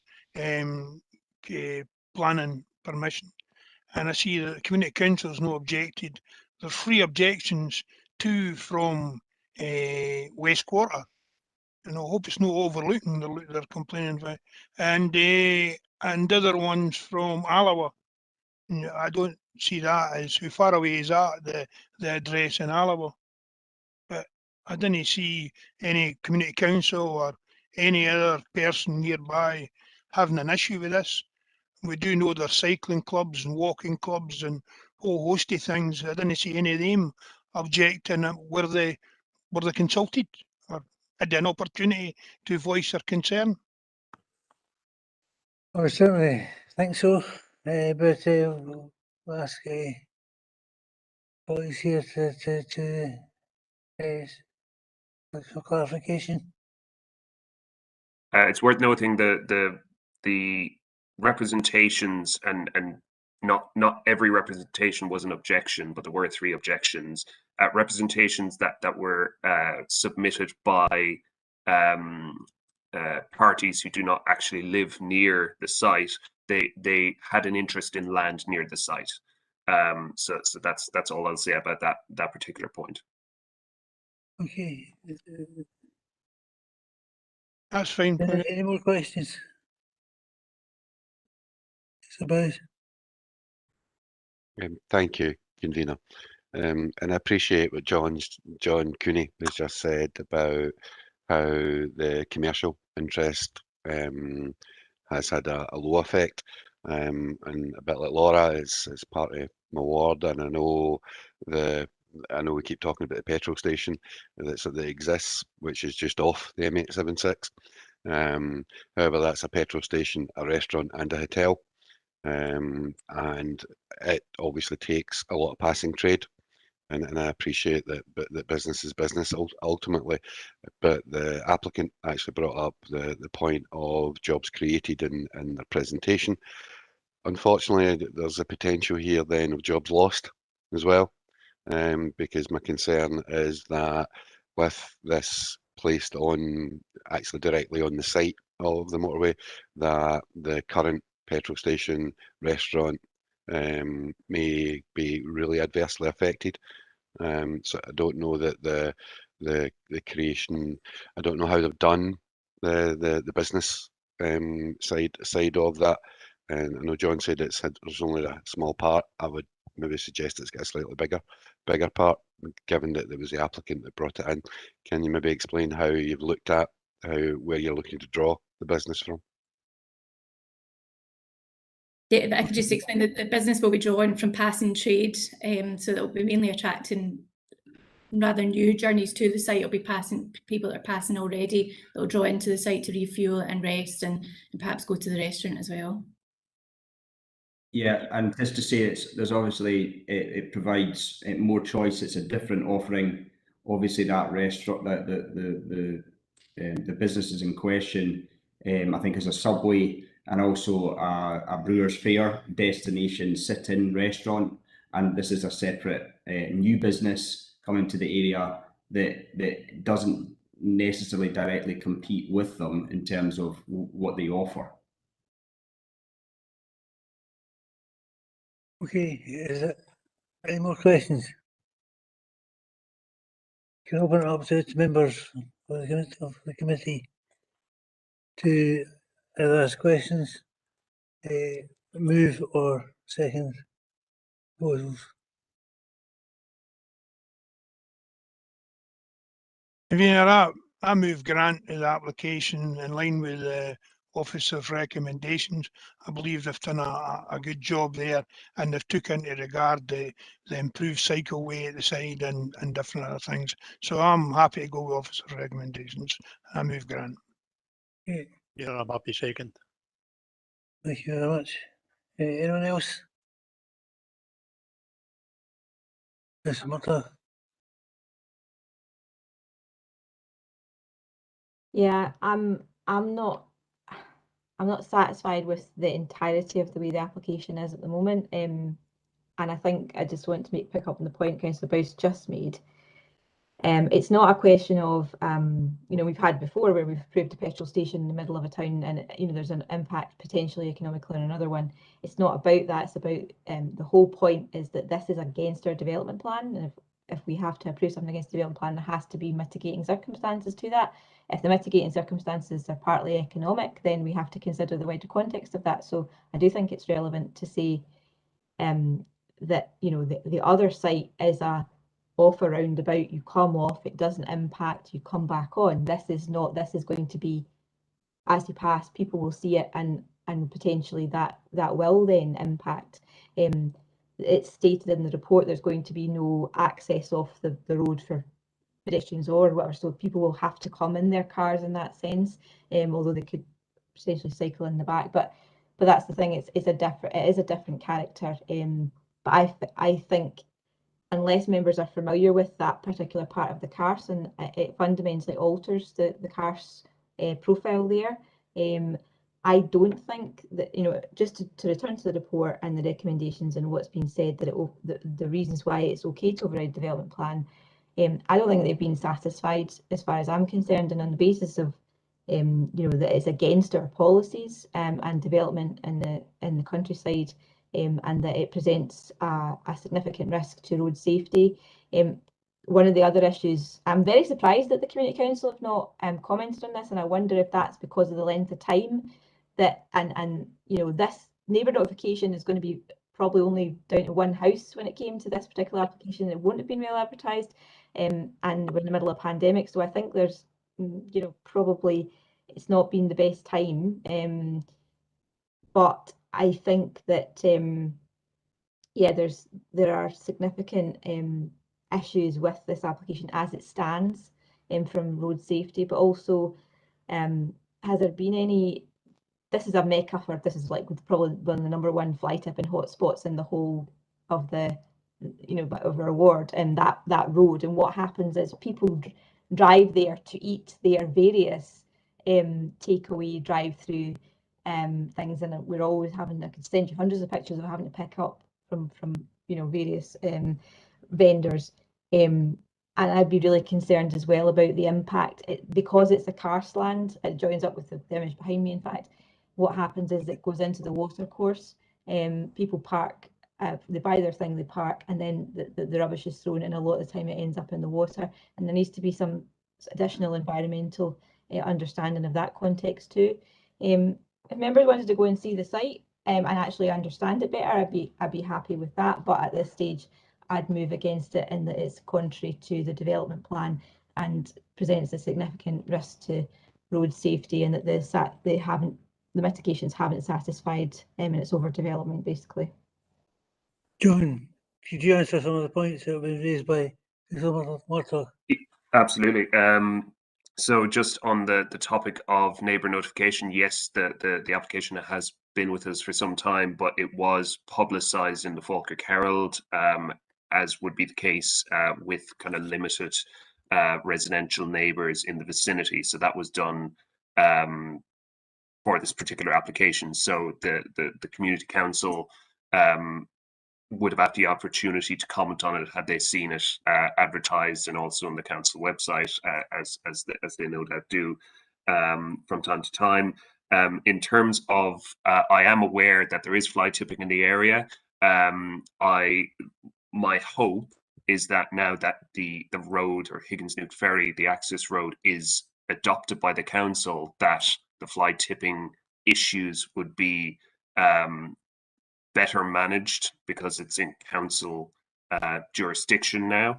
planning permission. And I see that the community council has no objected. There's 3 objections, 2 from West Quarter. And I hope it's not overlooking they're complaining about. And the other ones from Alloa. I don't see that as how far away is that, the address in Alloa. But I didn't see any community council or any other person nearby having an issue with this. We do know there's cycling clubs and walking clubs and a whole host of things. I didn't see any of them objecting. Were they consulted or had an opportunity to voice their concern? I certainly think so, but we'll ask colleagues here to for clarification. It's worth noting the representations and not every representation was an objection, but there were 3 objections. Representations that were submitted by parties who do not actually live near the site. They had an interest in land near the site. So that's all I'll say about that particular point. Okay. That's fine. Any more questions? Suppose. Thank you, convener. And I appreciate what John Cooney has just said about how the commercial interest has had a low effect. And a bit like Laura, it's part of my ward, and I know we keep talking about the petrol station that exists, which is just off the M876. However, that's a petrol station, a restaurant, and a hotel. And it obviously takes a lot of passing trade, and I appreciate that business is business ultimately, but the applicant actually brought up the point of jobs created in their presentation. Unfortunately, there's a potential here then of jobs lost as well, because my concern is that with this placed on actually directly on the site of the motorway, that the current petrol station restaurant may be really adversely affected. So I don't know that the creation, I don't know how they've done the business side of that. And I know John said there's only a small part. I would maybe suggest it's got a slightly bigger part, given that there was the applicant that brought it in. Can you maybe explain how you've looked at where you're looking to draw the business from? Yeah, I could just explain that the business will be drawn from passing trade, so that will be mainly attracting rather new journeys to the site. It'll be passing people that are passing already. They'll draw into the site to refuel and rest, and perhaps go to the restaurant as well. Yeah, and just to say, there's obviously it provides more choice. It's a different offering. Obviously, that restaurant, the businesses in question, I think, is a Subway and also a Brewers Fayre destination sit-in restaurant. And this is a separate new business coming to the area that doesn't necessarily directly compete with them in terms of what they offer. Okay, is there any more questions? Can I open it up to members of the committee to either ask questions, move or second proposals? I move grant the application in line with the Officer's recommendations. I believe they've done a good job there, and they've took into regard the improved cycleway at the side and different other things. So I'm happy to go with Officer's recommendations. I move grant. Okay. Yeah, I'm happy second. Thank you very much. Anyone else? Ms. Murtagh? Yeah, I'm not satisfied with the entirety of the way the application is at the moment. And I think I just want to pick up on the point Councillor Boyce just made. It's not a question of, we've had before where we've approved a petrol station in the middle of a town and, there's an impact potentially economically on another one. It's not about that. It's about the whole point is that this is against our development plan. And if we have to approve something against the development plan, there has to be mitigating circumstances to that. If the mitigating circumstances are partly economic, then we have to consider the wider context of that. So I do think it's relevant to say that, the other site is a off a roundabout, you come off, it doesn't impact, you come back on. This is going to be, as you pass, people will see it and potentially that will then impact. It's stated in the report there's going to be no access off the road for pedestrians or whatever, so people will have to come in their cars in that sense, although they could potentially cycle in the back. But that's the thing, it is a different character. But I think unless members are familiar with that particular part of the CARS, and it fundamentally alters the CARS profile there. I don't think that, just to return to the report and the recommendations and what's been said, that the reasons why it's okay to override development plan, I don't think they've been satisfied as far as I'm concerned, and on the basis of that it's against our policies and development in the countryside, and that it presents a significant risk to road safety. One of the other issues, I'm very surprised that the Community Council have not commented on this, and I wonder if that's because of the length of time that, and this neighbour notification is going to be probably only down to one house when it came to this particular application. It won't have been well advertised, and we're in the middle of a pandemic, so I think there's, probably it's not been the best time, but I think that there are significant issues with this application as it stands, from road safety, but also has there been any, this is a mecca for, this is like probably one of the #1 fly tipping hotspots in the whole of the of our ward, and that road, and what happens is people drive there to eat their various takeaway drive-through things, and we're always having, I could send you hundreds of pictures of having to pick up from various vendors, and I'd be really concerned as well about the impact because it's a karstland. It joins up with the image behind me. In fact, what happens is it goes into the water course. People park, they buy their thing, they park, and then the rubbish is thrown, and a lot of the time it ends up in the water, and there needs to be some additional environmental understanding of that context too. If members wanted to go and see the site and actually understand it better, I'd be happy with that, but at this stage I'd move against it in that it's contrary to the development plan and presents a significant risk to road safety, and that the mitigations haven't satisfied, and it's overdevelopment basically. John, could you answer some of the points that have been raised by Murtagh? Absolutely. So just on the topic of neighbour notification, yes, the application has been with us for some time, but it was publicised in the Falkirk Herald, as would be the case with kind of limited residential neighbours in the vicinity. So that was done for this particular application. So the Community Council would have had the opportunity to comment on it had they seen it advertised, and also on the council website, as they no doubt do from time to time. In terms of, I am aware that there is fly tipping in the area. My hope is that now that the road, or Higgins-Newt Ferry, the access road, is adopted by the council, that the fly tipping issues would be better managed, because it's in council jurisdiction now.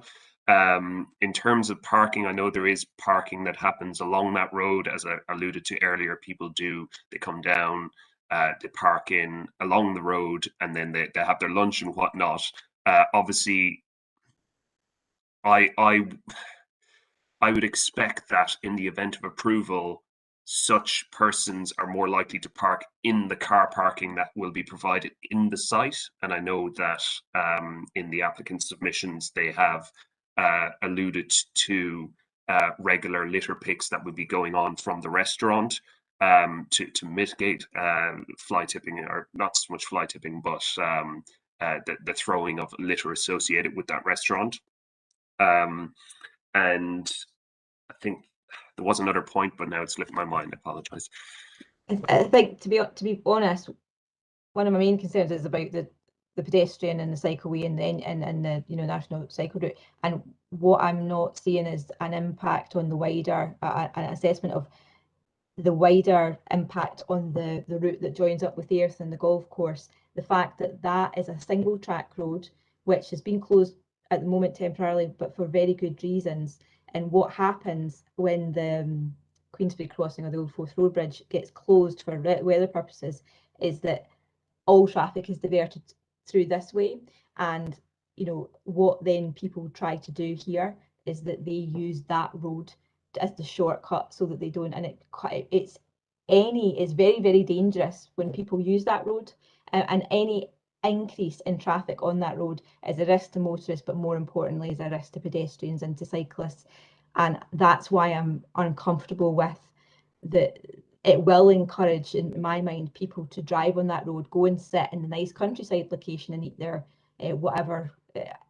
In terms of parking, I know there is parking that happens along that road, as I alluded to earlier. People they come down, they park along the road, and then they have their lunch and whatnot. Obviously, I would expect that in the event of approval, such persons are more likely to park in the car parking that will be provided in the site. And I know that in the applicant submissions, they have alluded to regular litter picks that would be going on from the restaurant to mitigate fly tipping, or not so much fly tipping, but the throwing of litter associated with that restaurant. And I think there was another point, but now it's slipped my mind. I apologise. I think to be honest, one of my main concerns is about the pedestrian and the cycleway and the national cycle route. And what I'm not seeing is an impact on the wider an assessment of the wider impact on the route that joins up with Earth and the golf course. The fact that that is a single track road which has been closed at the moment temporarily, but for very good reasons. And what happens when the Queensbury crossing or the Old Forth Road Bridge gets closed for weather purposes is that all traffic is diverted through this way. And what then people try to do here is that they use that road as the shortcut so that they don't, and it's very, very dangerous when people use that road, and any increase in traffic on that road is a risk to motorists, but more importantly is a risk to pedestrians and to cyclists. And that's why I'm uncomfortable with it will encourage, in my mind, people to drive on that road, go and sit in the nice countryside location and eat their whatever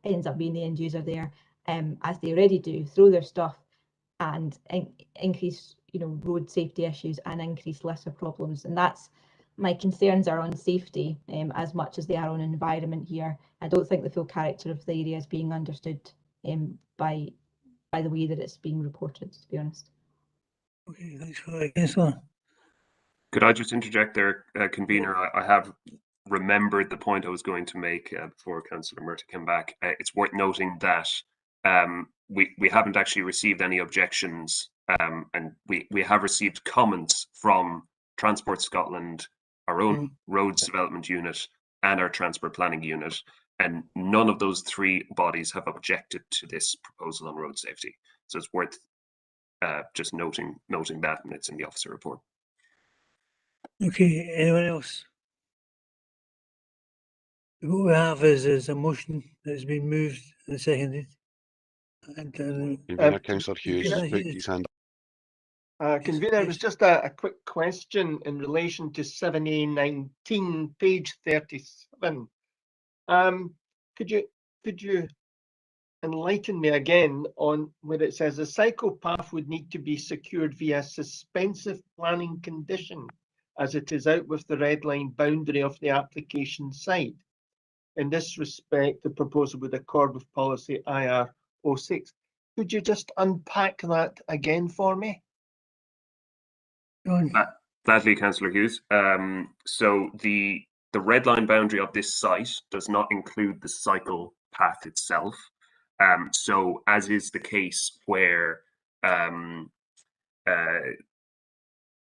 ends up being the end user there, as they already do, throw their stuff, and increase road safety issues and increase litter problems. And that's my concerns are on safety as much as they are on environment here. I don't think the full character of the area is being understood by the way that it's being reported, to be honest. Okay, thanks for that, Councillor. Could I just interject there, convener? I have remembered the point I was going to make before Councillor Murtagh came back. It's worth noting that we haven't actually received any objections, and we have received comments from Transport Scotland, our own roads development unit, and our transport planning unit, and none of those three bodies have objected to this proposal on road safety. So it's worth just noting that, and it's in the officer report. Okay, anyone else? What we have is a motion that's been moved and seconded. And Councillor Hughes put his hand up. Convener, it was just a quick question in relation to 7A19, page 37. Could you enlighten me again on where it says a cycle path would need to be secured via suspensive planning condition, as it is out with the red line boundary of the application site. In this respect, the proposal would accord with policy IR 06. Could you just unpack that again for me? Gladly, Councillor Hughes. So the red line boundary of this site does not include the cycle path itself. So as is the case where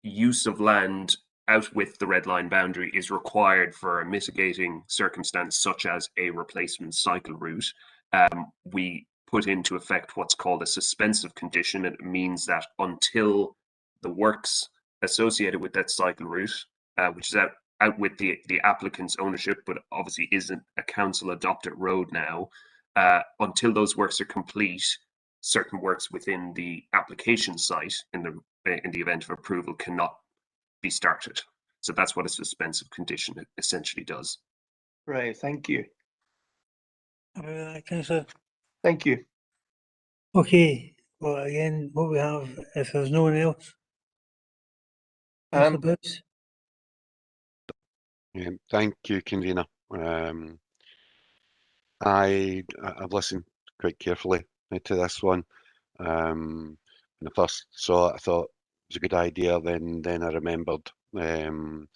use of land out with the red line boundary is required for a mitigating circumstance such as a replacement cycle route, we put into effect what's called a suspensive condition. It means that until the works associated with that cycle route, which is out with the applicant's ownership, but obviously isn't a council adopted road now, until those works are complete, certain works within the application site in the event of approval cannot be started. So that's what a suspensive condition essentially does. Right, thank you. Councillor. Thank you. Okay, well, again, what we have, if there's no one else. Thank you, convener. I've listened quite carefully to this one. When I first saw it, I thought it was a good idea. Then I remembered the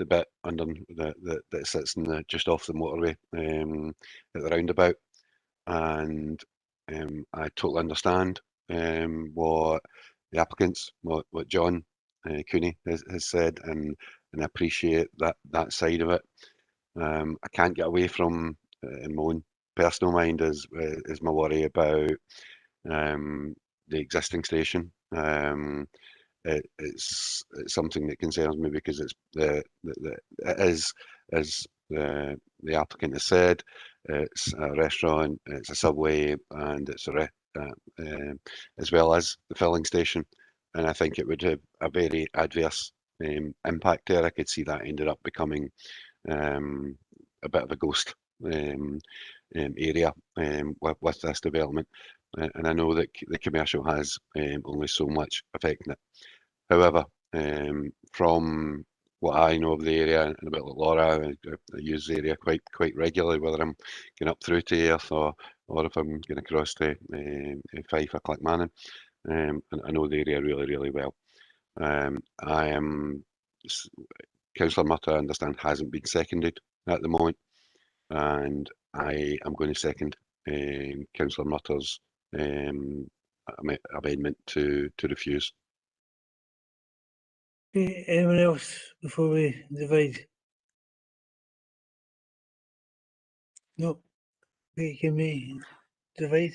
bit under that sits in just off the motorway at the roundabout, and I totally understand what the applicants, what John Cooney has said, and I appreciate that side of it. I can't get away from, in my own personal mind, is my worry about the existing station. It's something that concerns me because it's it is, as the applicant has said, it's a restaurant, it's a subway, and it's as well as the filling station. And I think it would have a very adverse impact there. I could see that ended up becoming a bit of a ghost area with this development. and I know that the commercial has only so much affecting it. However, from what I know of the area, and a bit like Laura, I use the area quite regularly, whether I'm going up through to Earth or if I'm going across to Fife or Clackmannan. And I know the area really well. I am Councillor Murtagh, I understand, hasn't been seconded at the moment, and I am going to second Councillor Murtagh's amendment to refuse. Okay, anyone else before we divide? No. Okay, can we divide?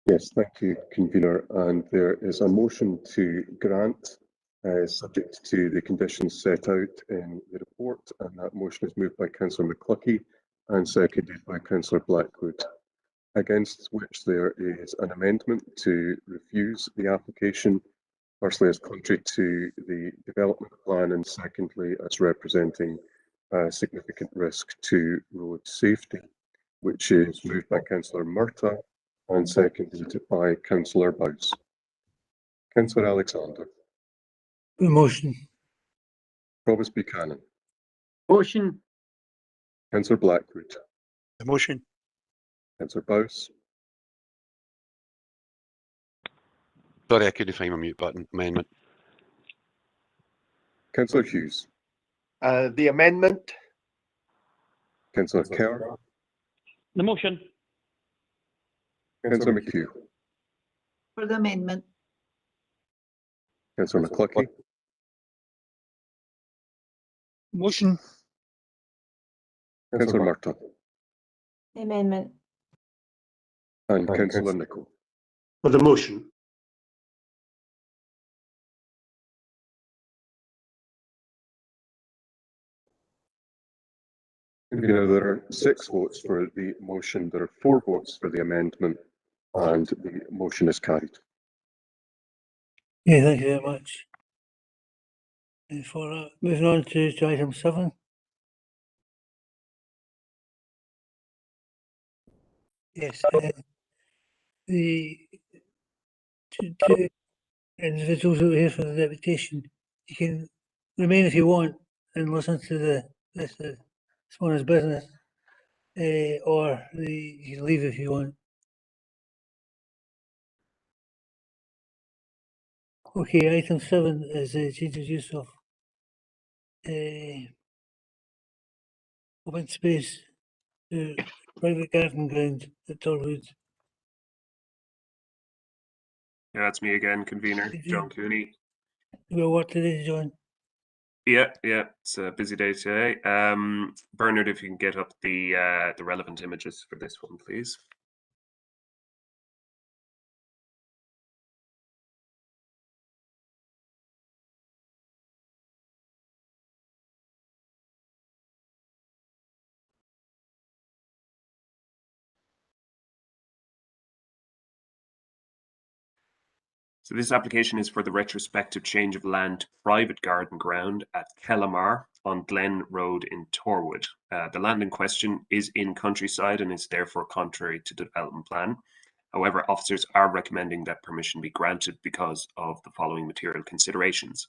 Yes, thank you, convener. And there is a motion to grant, subject to the conditions set out in the report, and that motion is moved by Councillor McCluckie and seconded by Councillor Blackwood, against which there is an amendment to refuse the application, firstly as contrary to the development plan, and secondly as representing a significant risk to road safety, which is moved by Councillor Murtagh and seconded by Councillor Bowes. Councillor Alexander. The motion. Provost Buchanan. Motion. Councillor Blackwood. The motion. Councillor Bowes. Sorry, I couldn't find my mute button. Amendment. Councillor Hughes. The amendment. Councillor Kerr. The motion. Councillor McHugh. For the amendment. Councillor McCluckie. Motion. Councillor Murtagh. Amendment. And Councillor Nicholl. For the motion. There are 6 votes for the motion, there are 4 votes for the amendment, and the motion is carried. Yeah, thank you very much. For moving on to item 7. Yes, the two individuals who are here for the deputation, you can remain if you want and listen to this morning's business, or you can leave if you want. Okay, item 7 is a change of use of open space to private garden ground at Torwood. Yeah, that's me again, convener, John Cooney. You got work today, John? Yeah, it's a busy day today. Bernard, if you can get up the relevant images for this one, please. So this application is for the retrospective change of land to private garden ground at Kellamar on Glen Road in Torwood. The land in question is in countryside and is therefore contrary to the development plan. However, officers are recommending that permission be granted because of the following material considerations.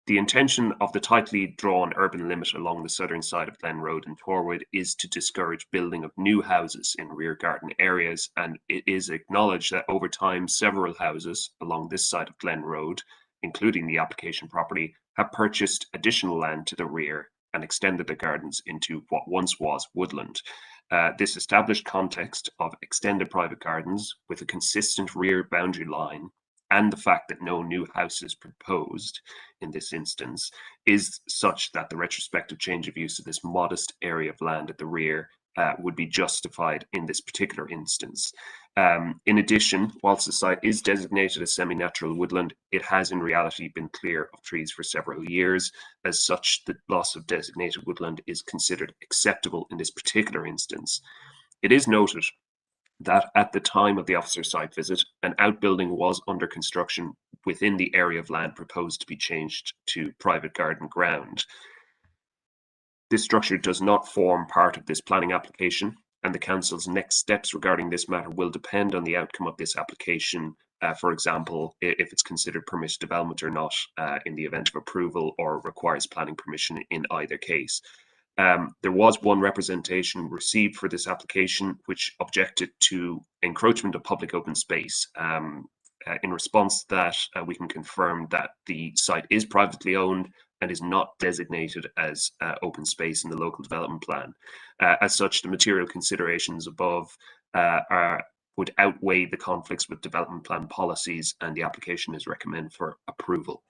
The intention of the tightly drawn urban limit along the southern side of Glen Road in Torwood is to discourage building of new houses in rear garden areas, and it is acknowledged that over time several houses along this side of Glen Road, including the application property, have purchased additional land to the rear and extended their gardens into what once was woodland. This established context of extended private gardens with a consistent rear boundary line and the fact that no new house is proposed in this instance is such that the retrospective change of use of this modest area of land at the rear would be justified in this particular instance. In addition, whilst the site is designated as semi-natural woodland, it has in reality been clear of trees for several years. As such, the loss of designated woodland is considered acceptable in this particular instance. It is noted that at the time of the officer site visit, an outbuilding was under construction within the area of land proposed to be changed to private garden ground. This structure does not form part of this planning application, and the Council's next steps regarding this matter will depend on the outcome of this application. For example, if it's considered permitted development or not in the event of approval, or requires planning permission in either case. There was one representation received for this application which objected to encroachment of public open space. In response to that, we can confirm that the site is privately owned and is not designated as open space in the local development plan. As such, the material considerations above would outweigh the conflicts with development plan policies, and the application is recommended for approval.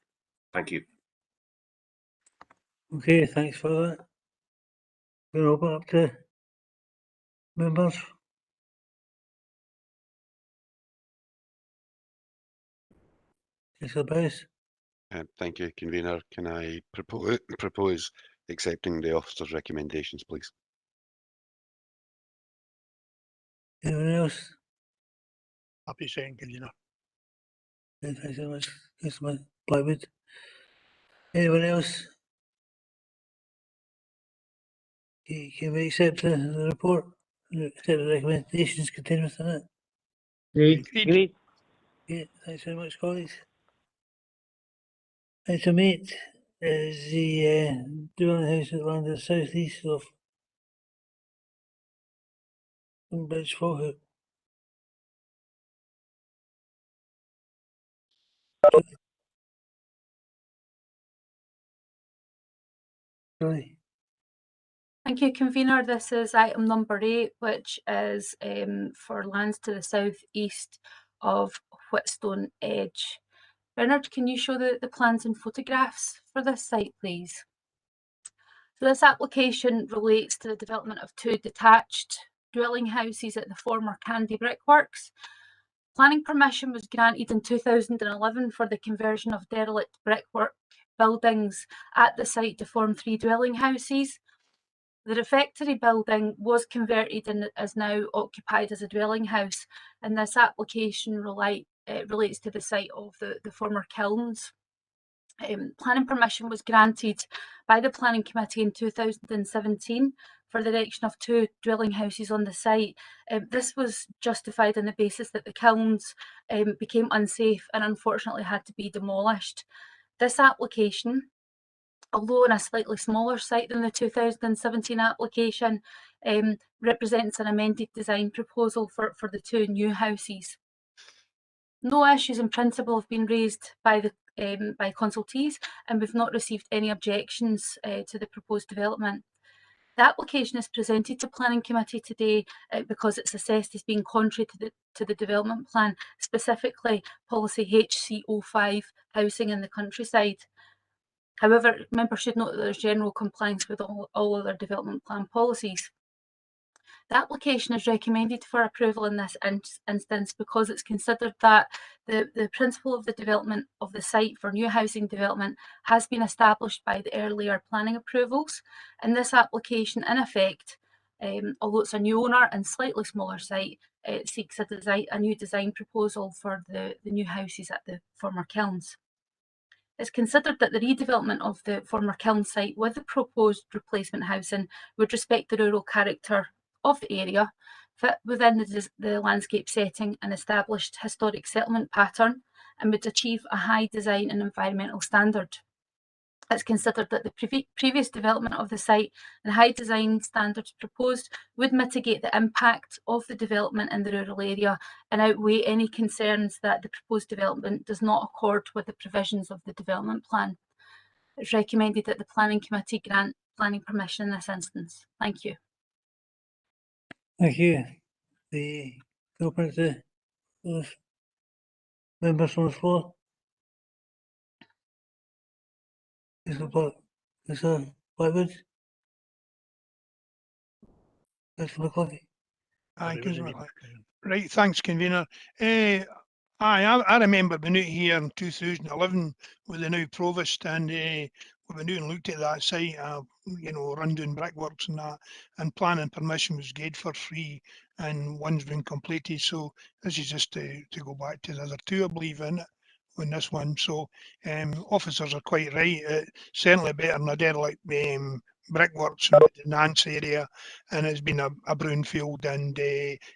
Thank you. Okay, thanks for that. We'll open up to members. Councillor Bowes. Thank you, convener. Can I propose accepting the officer's recommendations, please? Anyone else? Happy saying, convener. Yeah, thanks so much, Councillor Blackwood. Anyone else? Can we accept the report? Accept the recommendations contained within it? Agreed. Yeah, thanks very much, colleagues. Item 8 is the dwelling house at land to the south east of Bridge Falkhout. Sorry. Thank you, convener. This is item number 8, which is for lands to the south east of Whitstone Edge. Bernard, can you show the plans and photographs for this site, please? So this application relates to the development of 2 detached dwelling houses at the former Candy Brickworks. Planning permission was granted in 2011 for the conversion of derelict brickwork buildings at the site to form 3 dwelling houses. The refectory building was converted and is now occupied as a dwelling house, and this application relates to the site of the former kilns. Planning permission was granted by the Planning Committee in 2017 for the erection of 2 dwelling houses on the site. This was justified on the basis that the kilns became unsafe and unfortunately had to be demolished. This application, although on a slightly smaller site than the 2017 application, represents an amended design proposal for the 2 new houses. No issues in principle have been raised by consultees, and we've not received any objections to the proposed development. The application is presented to Planning Committee today because it's assessed as being contrary to the development plan, specifically policy HC05, housing in the countryside. However, members should note that there's general compliance with all other development plan policies. The application is recommended for approval in this instance because it's considered that the principle of the development of the site for new housing development has been established by the earlier planning approvals. And this application, in effect, although it's a new owner and slightly smaller site, it seeks a new design proposal for the new houses at the former kilns. It's considered that the redevelopment of the former kiln site with the proposed replacement housing would respect the rural character of the area, fit within the landscape setting and established historic settlement pattern, and would achieve a high design and environmental standard. It's considered that the previous development of the site and high design standards proposed would mitigate the impact of the development in the rural area and outweigh any concerns that the proposed development does not accord with the provisions of the development plan. It's recommended that the Planning Committee grant planning permission in this instance. Thank you. Thank you. The open to those members on the floor. Councillor Blackwood. Councillor McCluskey. Right, thanks, convener. I remember being out here in 2011 with the new provost, and we went out and looked at that site, run down brickworks and that, and planning permission was given for free, and one's been completed. So this is just to go back to the other 2, I believe, in it, on this one. So officers are quite right. Certainly better than a derelict brickworks in the Nance area, and it's been a brownfield and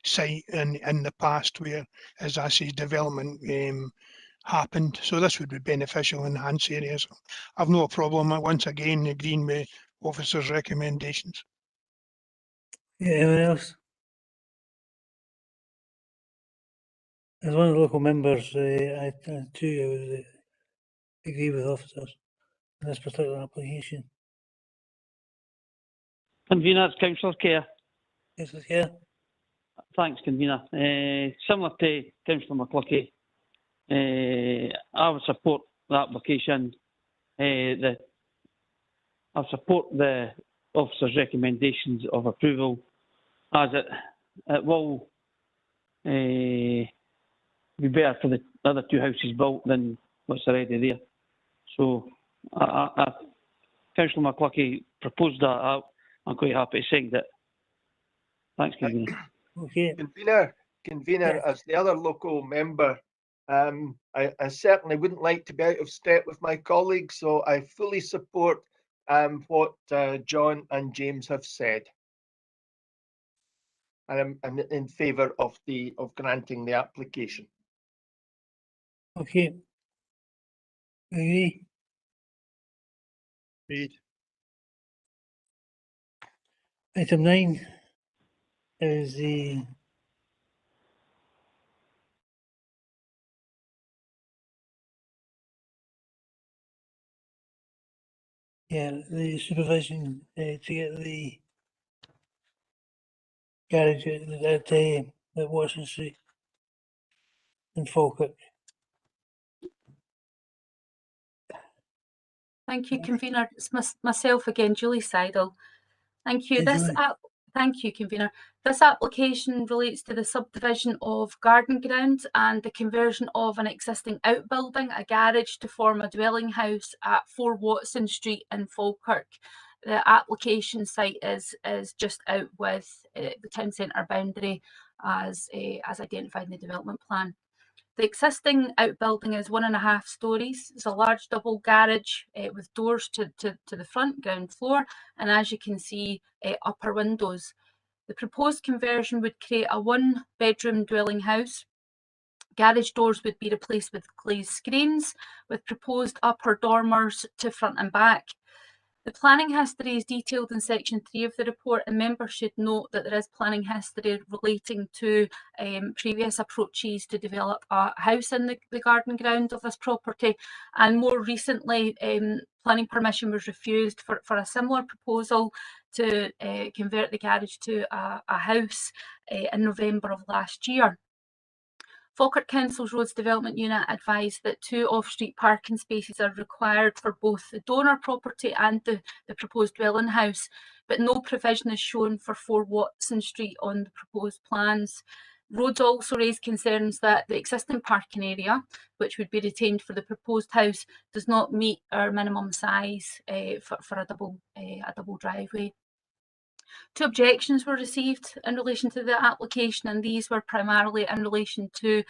site in the past where, as I say, development happened. So this would be beneficial in the Nance area. So I've no problem once again agreeing with officers' recommendations. Yeah, anyone else? As one of the local members, I too would agree with officers in this particular application. Convener, it's Councillor Kerr. Yes, yeah. Thanks, Convener. Similar to Councillor McCluckie, I would support the application. I support the officer's recommendations of approval, as it will be better for the other two houses built than what's already there. So, Councillor McCluckie proposed that. I'm quite happy to second it. Thanks, Convener. Okay. Convener, as the other local member, I certainly wouldn't like to be out of step with my colleagues, so I fully support what John and James have said. And I'm in favour of granting the application. Okay. Agree. Agreed. Item 9 is the supervision to get the garage at Watson Street in Falkirk. Thank you, Convener. It's myself again, Julie Seidel. Thank you. Thank you, Convener. This application relates to the subdivision of garden ground and the conversion of an existing outbuilding, a garage, to form a dwelling house at 4 Watson Street in Falkirk. The application site is just out with the town centre boundary as identified in the development plan. The existing outbuilding is 1.5 stories. It's a large double garage with doors to the front ground floor, and as you can see, upper windows. The proposed conversion would create a 1-bedroom dwelling house. Garage doors would be replaced with glazed screens, with proposed upper dormers to front and back. The planning history is detailed in section 3 of the report, and members should note that there is planning history relating to previous approaches to develop a house in the garden ground of this property, and more recently planning permission was refused for a similar proposal to convert the garage to a house in November of last year. Falkirk Council's Roads Development Unit advised that 2 off-street parking spaces are required for both the donor property and the proposed dwelling house, but no provision is shown for 4 Watson Street on the proposed plans. Roads also raised concerns that the existing parking area, which would be retained for the proposed house, does not meet our minimum size for a double driveway. 2 objections were received in relation to the application, and these were primarily in relation to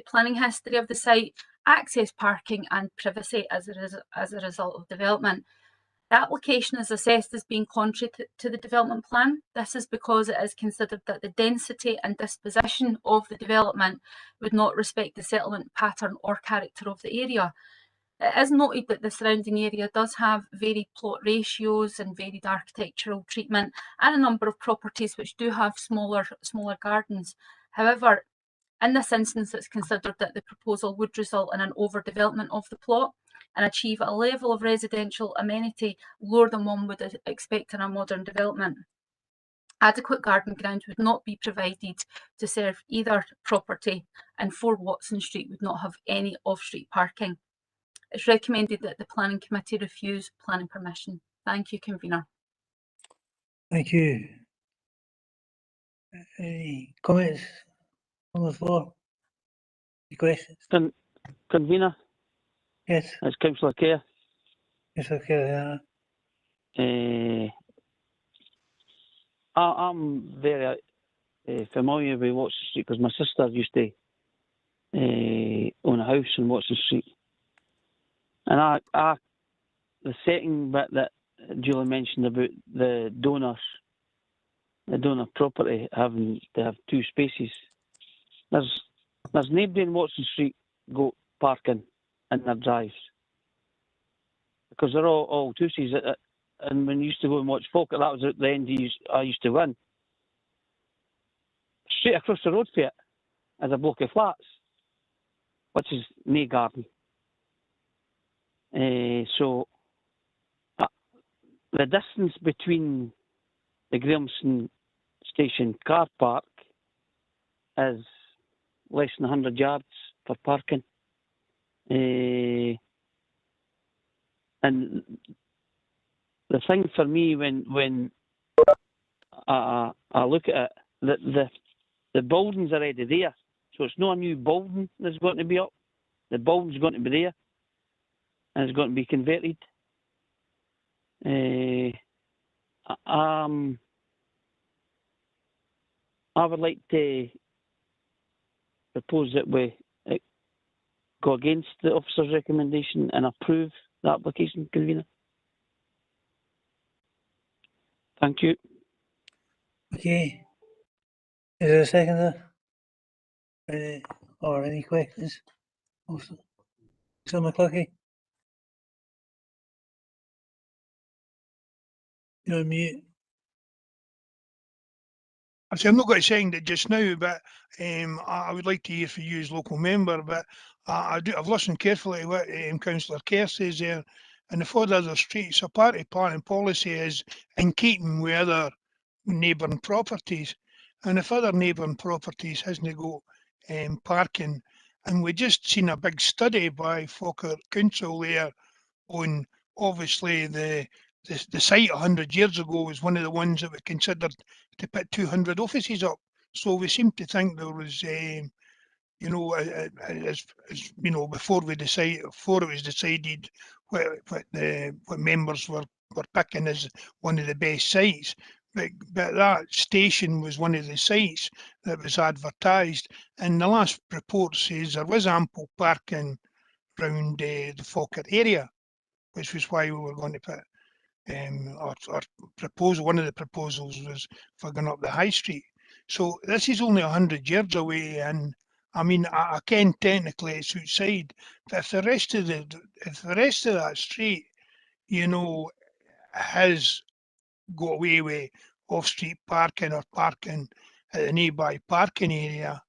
planning history of the site, access parking and privacy as a result of development. The application is assessed as being contrary to the development plan. This is because it is considered that the density and disposition of the development would not respect the settlement pattern or character of the area. It is noted that the surrounding area does have varied plot ratios and varied architectural treatment, and a number of properties which do have smaller gardens. However, in this instance, it's considered that the proposal would result in an overdevelopment of the plot and achieve a level of residential amenity lower than one would expect in a modern development. Adequate garden ground would not be provided to serve either property, and 4 Watson Street would not have any off-street parking. It's recommended that the Planning Committee refuse planning permission. Thank you, Convener. Thank you. Any comments on the floor? Any questions? Convener? Yes. It's Councillor Kerr. Yes, okay. I'm very familiar with Watson Street because my sister used to own a house in Watson Street. And the second bit that Julie mentioned about the donor property having to have 2 spaces. There's nobody in Watson Street got parking in their drives because they're all 2-seats. And when you used to go and watch folk, that was at the end I used to win. Straight across the road for it is a block of flats, which is no garden. So the distance between the Grahamson Station car park is less than 100 yards for parking. And the thing for me when I look at it, the building's already there, so it's not a new building that's going to be up. The building's going to be there, and it's going to be converted. I would like to propose that we go against the officer's recommendation and approve the application, convener. Thank you. Okay. Is there a seconder? Or any questions? Sir McCluskey? You're on mute. I'm not going to say that just now, but I would like to hear from you as local member. But I've listened carefully to what Councillor Kerr says there, and the 4 other streets, a part of planning policy is in keeping with other neighbouring properties, and if other neighbouring properties hasn't got parking, and we just seen a big study by Falkirk Council there on obviously the site 100 years ago was one of the ones that we considered to put 200 offices up. So we seem to think there was, as you know, before it was decided what members were picking as one of the best sites. But that station was one of the sites that was advertised, and the last report says there was ample parking around the Falkirk area, which was why we were going to put our proposal. One of the proposals was for going up the high street. So this is only 100 years away, and I mean I can technically it's outside, but if the rest of that street, you know, has got away with off-street parking or parking at the nearby parking area,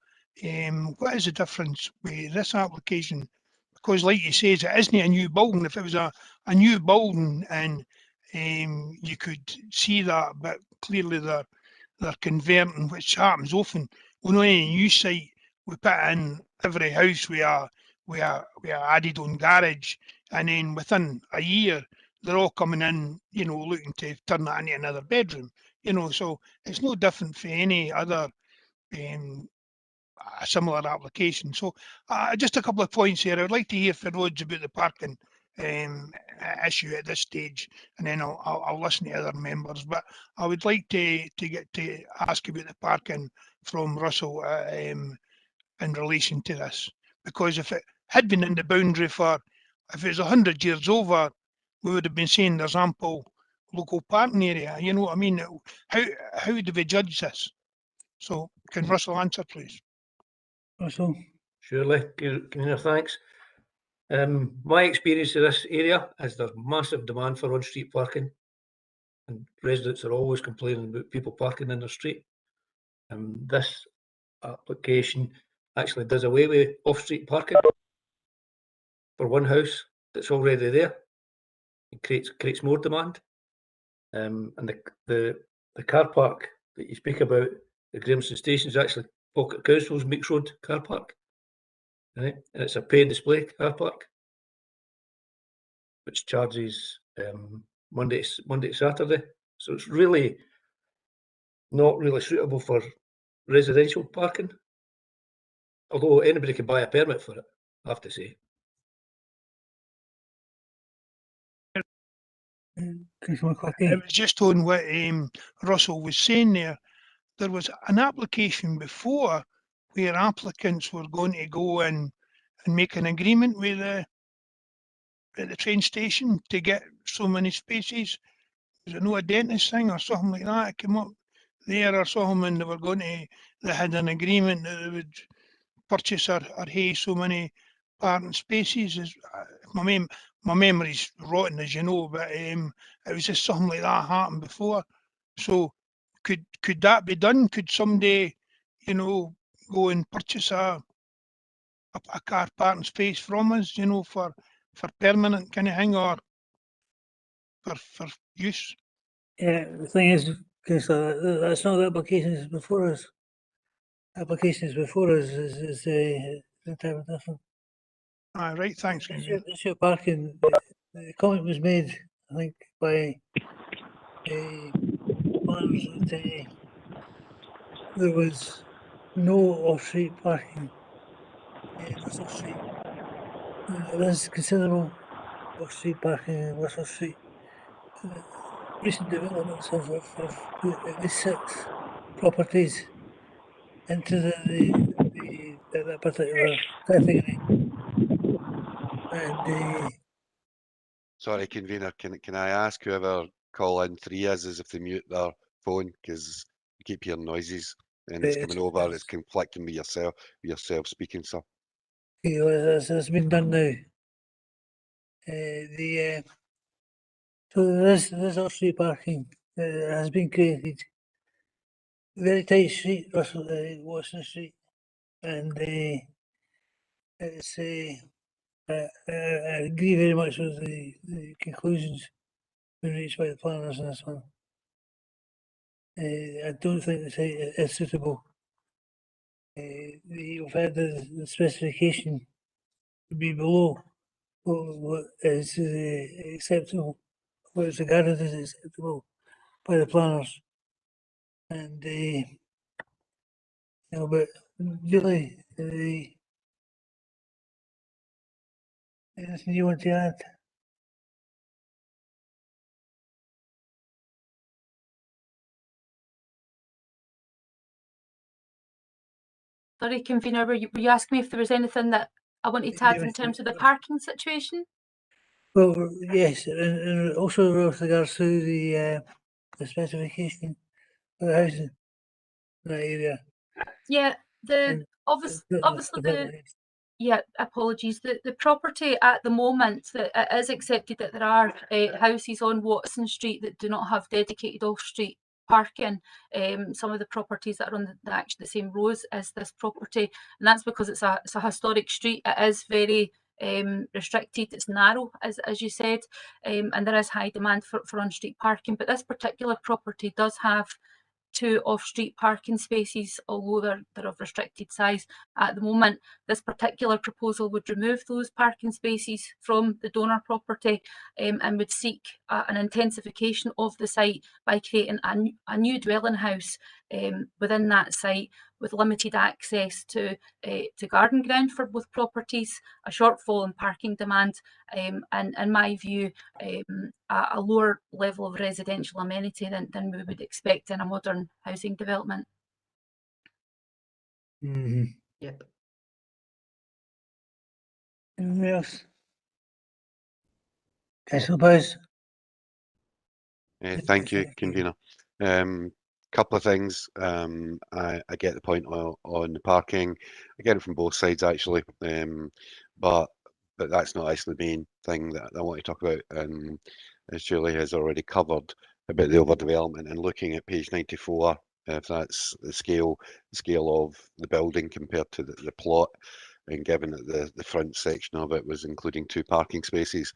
what is the difference with this application? Because like you say, it isn't a new building. If it was a new building and you could see that, but clearly they're converting, which happens often. On any new site, we put in every house we are added on garage, and then within a year they're all coming in, you know, looking to turn that into another bedroom, you know. So it's no different for any other a similar application. So just a couple of points here. I would like to hear from Rhodes about the parking issue at this stage, and then I'll listen to other members. But I would like to ask about the parking from Russell in relation to this, because if it had been in the boundary if it was 100 years over, we would have been saying there's ample local parking area. You know what I mean? How do we judge this? So can Russell answer, please? Russell? Surely, Commissioner, thanks. My experience of this area is there's massive demand for on-street parking, and residents are always complaining about people parking in the street. This application actually does away with off-street parking for one house that's already there. It creates more demand. And the car park that you speak about, the Grahamson Station, is actually Falkirk Council's mixed road car park. Right? And it's a pay and display car park, which charges Monday to Saturday. So it's really not really suitable for residential parking. Although anybody can buy a permit for it, I have to say. It was just on what Russell was saying there. There was an application before where applicants were going to go and make an agreement with the train station to get so many spaces. was it no a dentist thing or something like that came up there or something, and they were going to, they had an agreement that they would purchase or hay so many parking spaces. My memory's rotten, as you know, but it was just something like that happened before. So could that be done? Could somebody, you know, go and purchase a car parking space from us, you know, for permanent kind of thing, or for use? Yeah, the thing is, Councillor, that's not the applications before us. Applications before us is entirely different. Right, thanks. This year parking, the comment was made, I think, by planners that there was no off-street parking in Russell Street. There is considerable off-street parking in Russell Street. Recent developments have at least 6 properties into that particular category. And Sorry, convener, can I ask whoever call in 3 is if they mute their phone, because you keep hearing noises and it's coming over, it's conflicting with yourself speaking, sir. That's been done now. So there's off-street parking has been created. Very tight street, Russell, Watson Street, and it's I agree very much with the conclusions been reached by the planners on this one. I don't think the site is suitable. We've had the specification to be below what is acceptable, what is regarded as acceptable by the planners. And you know, but really, anything you want to add? Sorry, convener, were you asking me if there was anything that I wanted to add in terms of the parking situation? Well, yes, and also with regards to the specification for the housing in that area. Yeah, obviously the apologies. The property at the moment that it is accepted that there are houses on Watson Street that do not have dedicated off-street parking. Some of the properties that are on actually the same rows as this property, and that's because it's a historic street. It is very restricted. It's narrow, as you said, and there is high demand for on-street parking. But this particular property does have 2 off-street parking spaces, although they're of restricted size at the moment. This particular proposal would remove those parking spaces from the donor property and would seek an intensification of the site by creating a new dwelling house within that site with limited access to garden ground for both properties, a shortfall in parking demand, and in my view, a lower level of residential amenity than we would expect in a modern housing development. Yep. Anything else? Councillor Bowes. Thank you, convener. Couple of things. I get the point on the parking. I get it from both sides actually, but that's not actually the main thing that I want to talk about. As Julie has already covered about the overdevelopment, and looking at page 94, if that's the scale of the building compared to the plot, and given that the front section of it was including 2 parking spaces,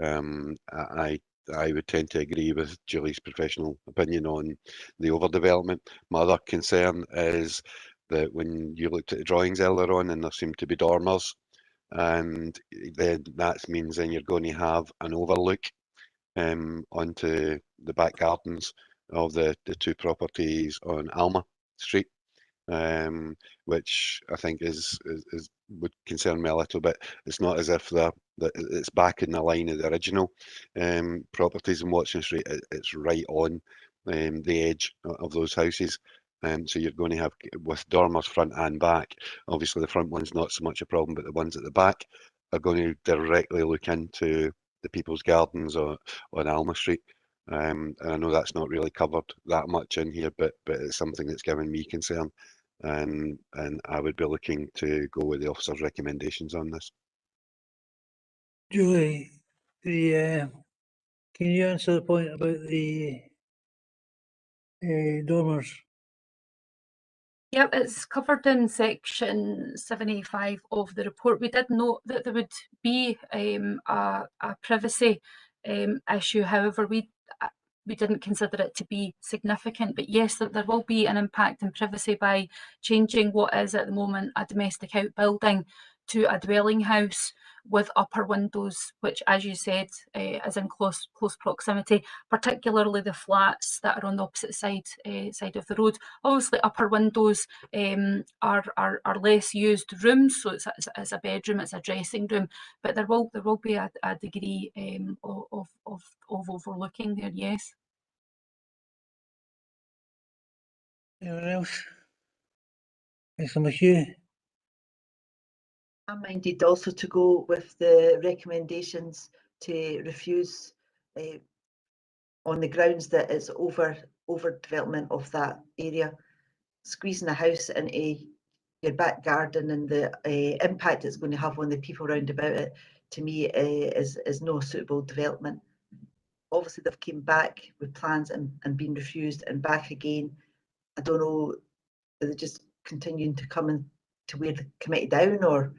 I would tend to agree with Julie's professional opinion on the overdevelopment. My other concern is that when you looked at the drawings earlier on and there seemed to be dormers, and then that means then you're going to have an overlook onto the back gardens of the 2 properties on Alma Street, which I think would concern me a little bit. It's not as if it's back in the line of the original properties in Watson Street. It's right on the edge of those houses. So you're going to have, with dormers front and back, obviously the front one's not so much a problem, but the ones at the back are going to directly look into the people's gardens on Alma Street. And I know that's not really covered that much in here, but it's something that's given me concern, and I would be looking to go with the officer's recommendations on this. Julie, can you answer the point about the dormers? Yep, it's covered in section 7A5 of the report. We did note that there would be a privacy issue. However, we didn't consider it to be significant, but yes, that there will be an impact on privacy by changing what is at the moment a domestic outbuilding to a dwelling house with upper windows, which, as you said, is in close proximity, particularly the flats that are on the opposite side of the road. Obviously, upper windows are less used rooms, so it's a bedroom, it's a dressing room, but there will be a degree of overlooking there. Yes. Anyone else? Councillor McHugh? I'm minded also to go with the recommendations to refuse on the grounds that it's over development of that area. Squeezing a house into your back garden and the impact it's going to have on the people round about it, to me, is no suitable development. Obviously, they've came back with plans and been refused and back again. I don't know, are they just continuing to come in to wear the committee down, or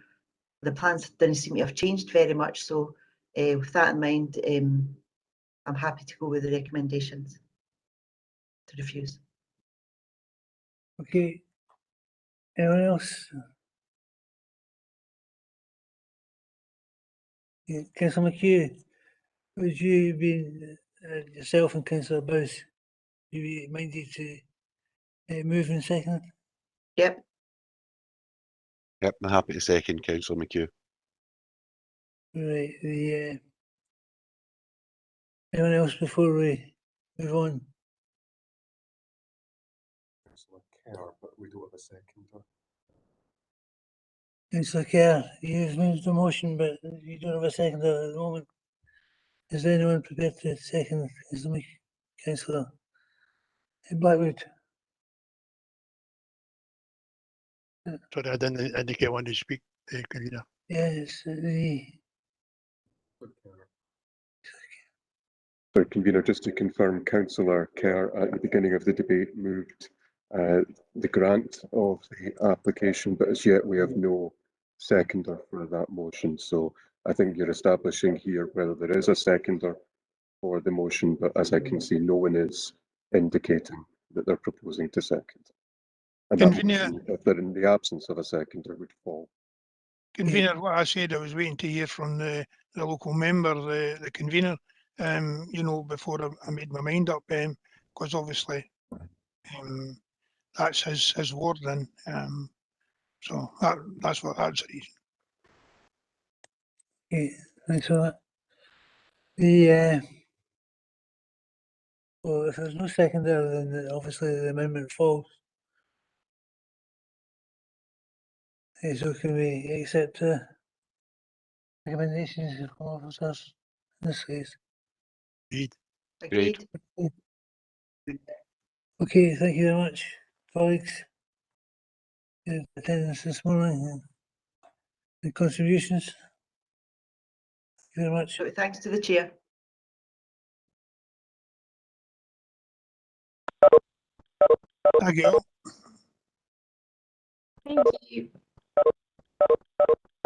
the plans didn't seem to have changed very much. So with that in mind, I'm happy to go with the recommendations to refuse. Okay. Anyone else? Yeah. Councillor McHugh, would you be yourself and Councillor Bowes, you be minded to move in second? Yep. Yep, I'm happy to second Councillor McHugh. Right. Anyone else before we move on? Councillor Kerr, but we don't have a seconder. Councillor Kerr, you've moved the motion, but you don't have a seconder at the moment. Is there anyone prepared to second Councillor Blackwood? Sorry, I didn't indicate one to speak, convener. Yes, So, convener, just to confirm, Councillor Kerr at the beginning of the debate moved the grant of the application, but as yet we have no seconder for that motion. So I think you're establishing here whether there is a seconder for the motion, but as I can see, no one is indicating that they're proposing to second. And that motion, if they're in the absence of a seconder, would fall. Convener, what I said, I was waiting to hear from the local member, the convener, you know, before I made my mind up, because obviously that's his ward then. So that's the reason. Okay, thanks for that. Well, if there's no seconder, then obviously the amendment falls. So can we accept recommendations of officers in this case? Agreed. Okay, thank you very much, colleagues. Your attendance this morning and contributions. Thank you very much. So thanks to the chair. Thank you. Thank you.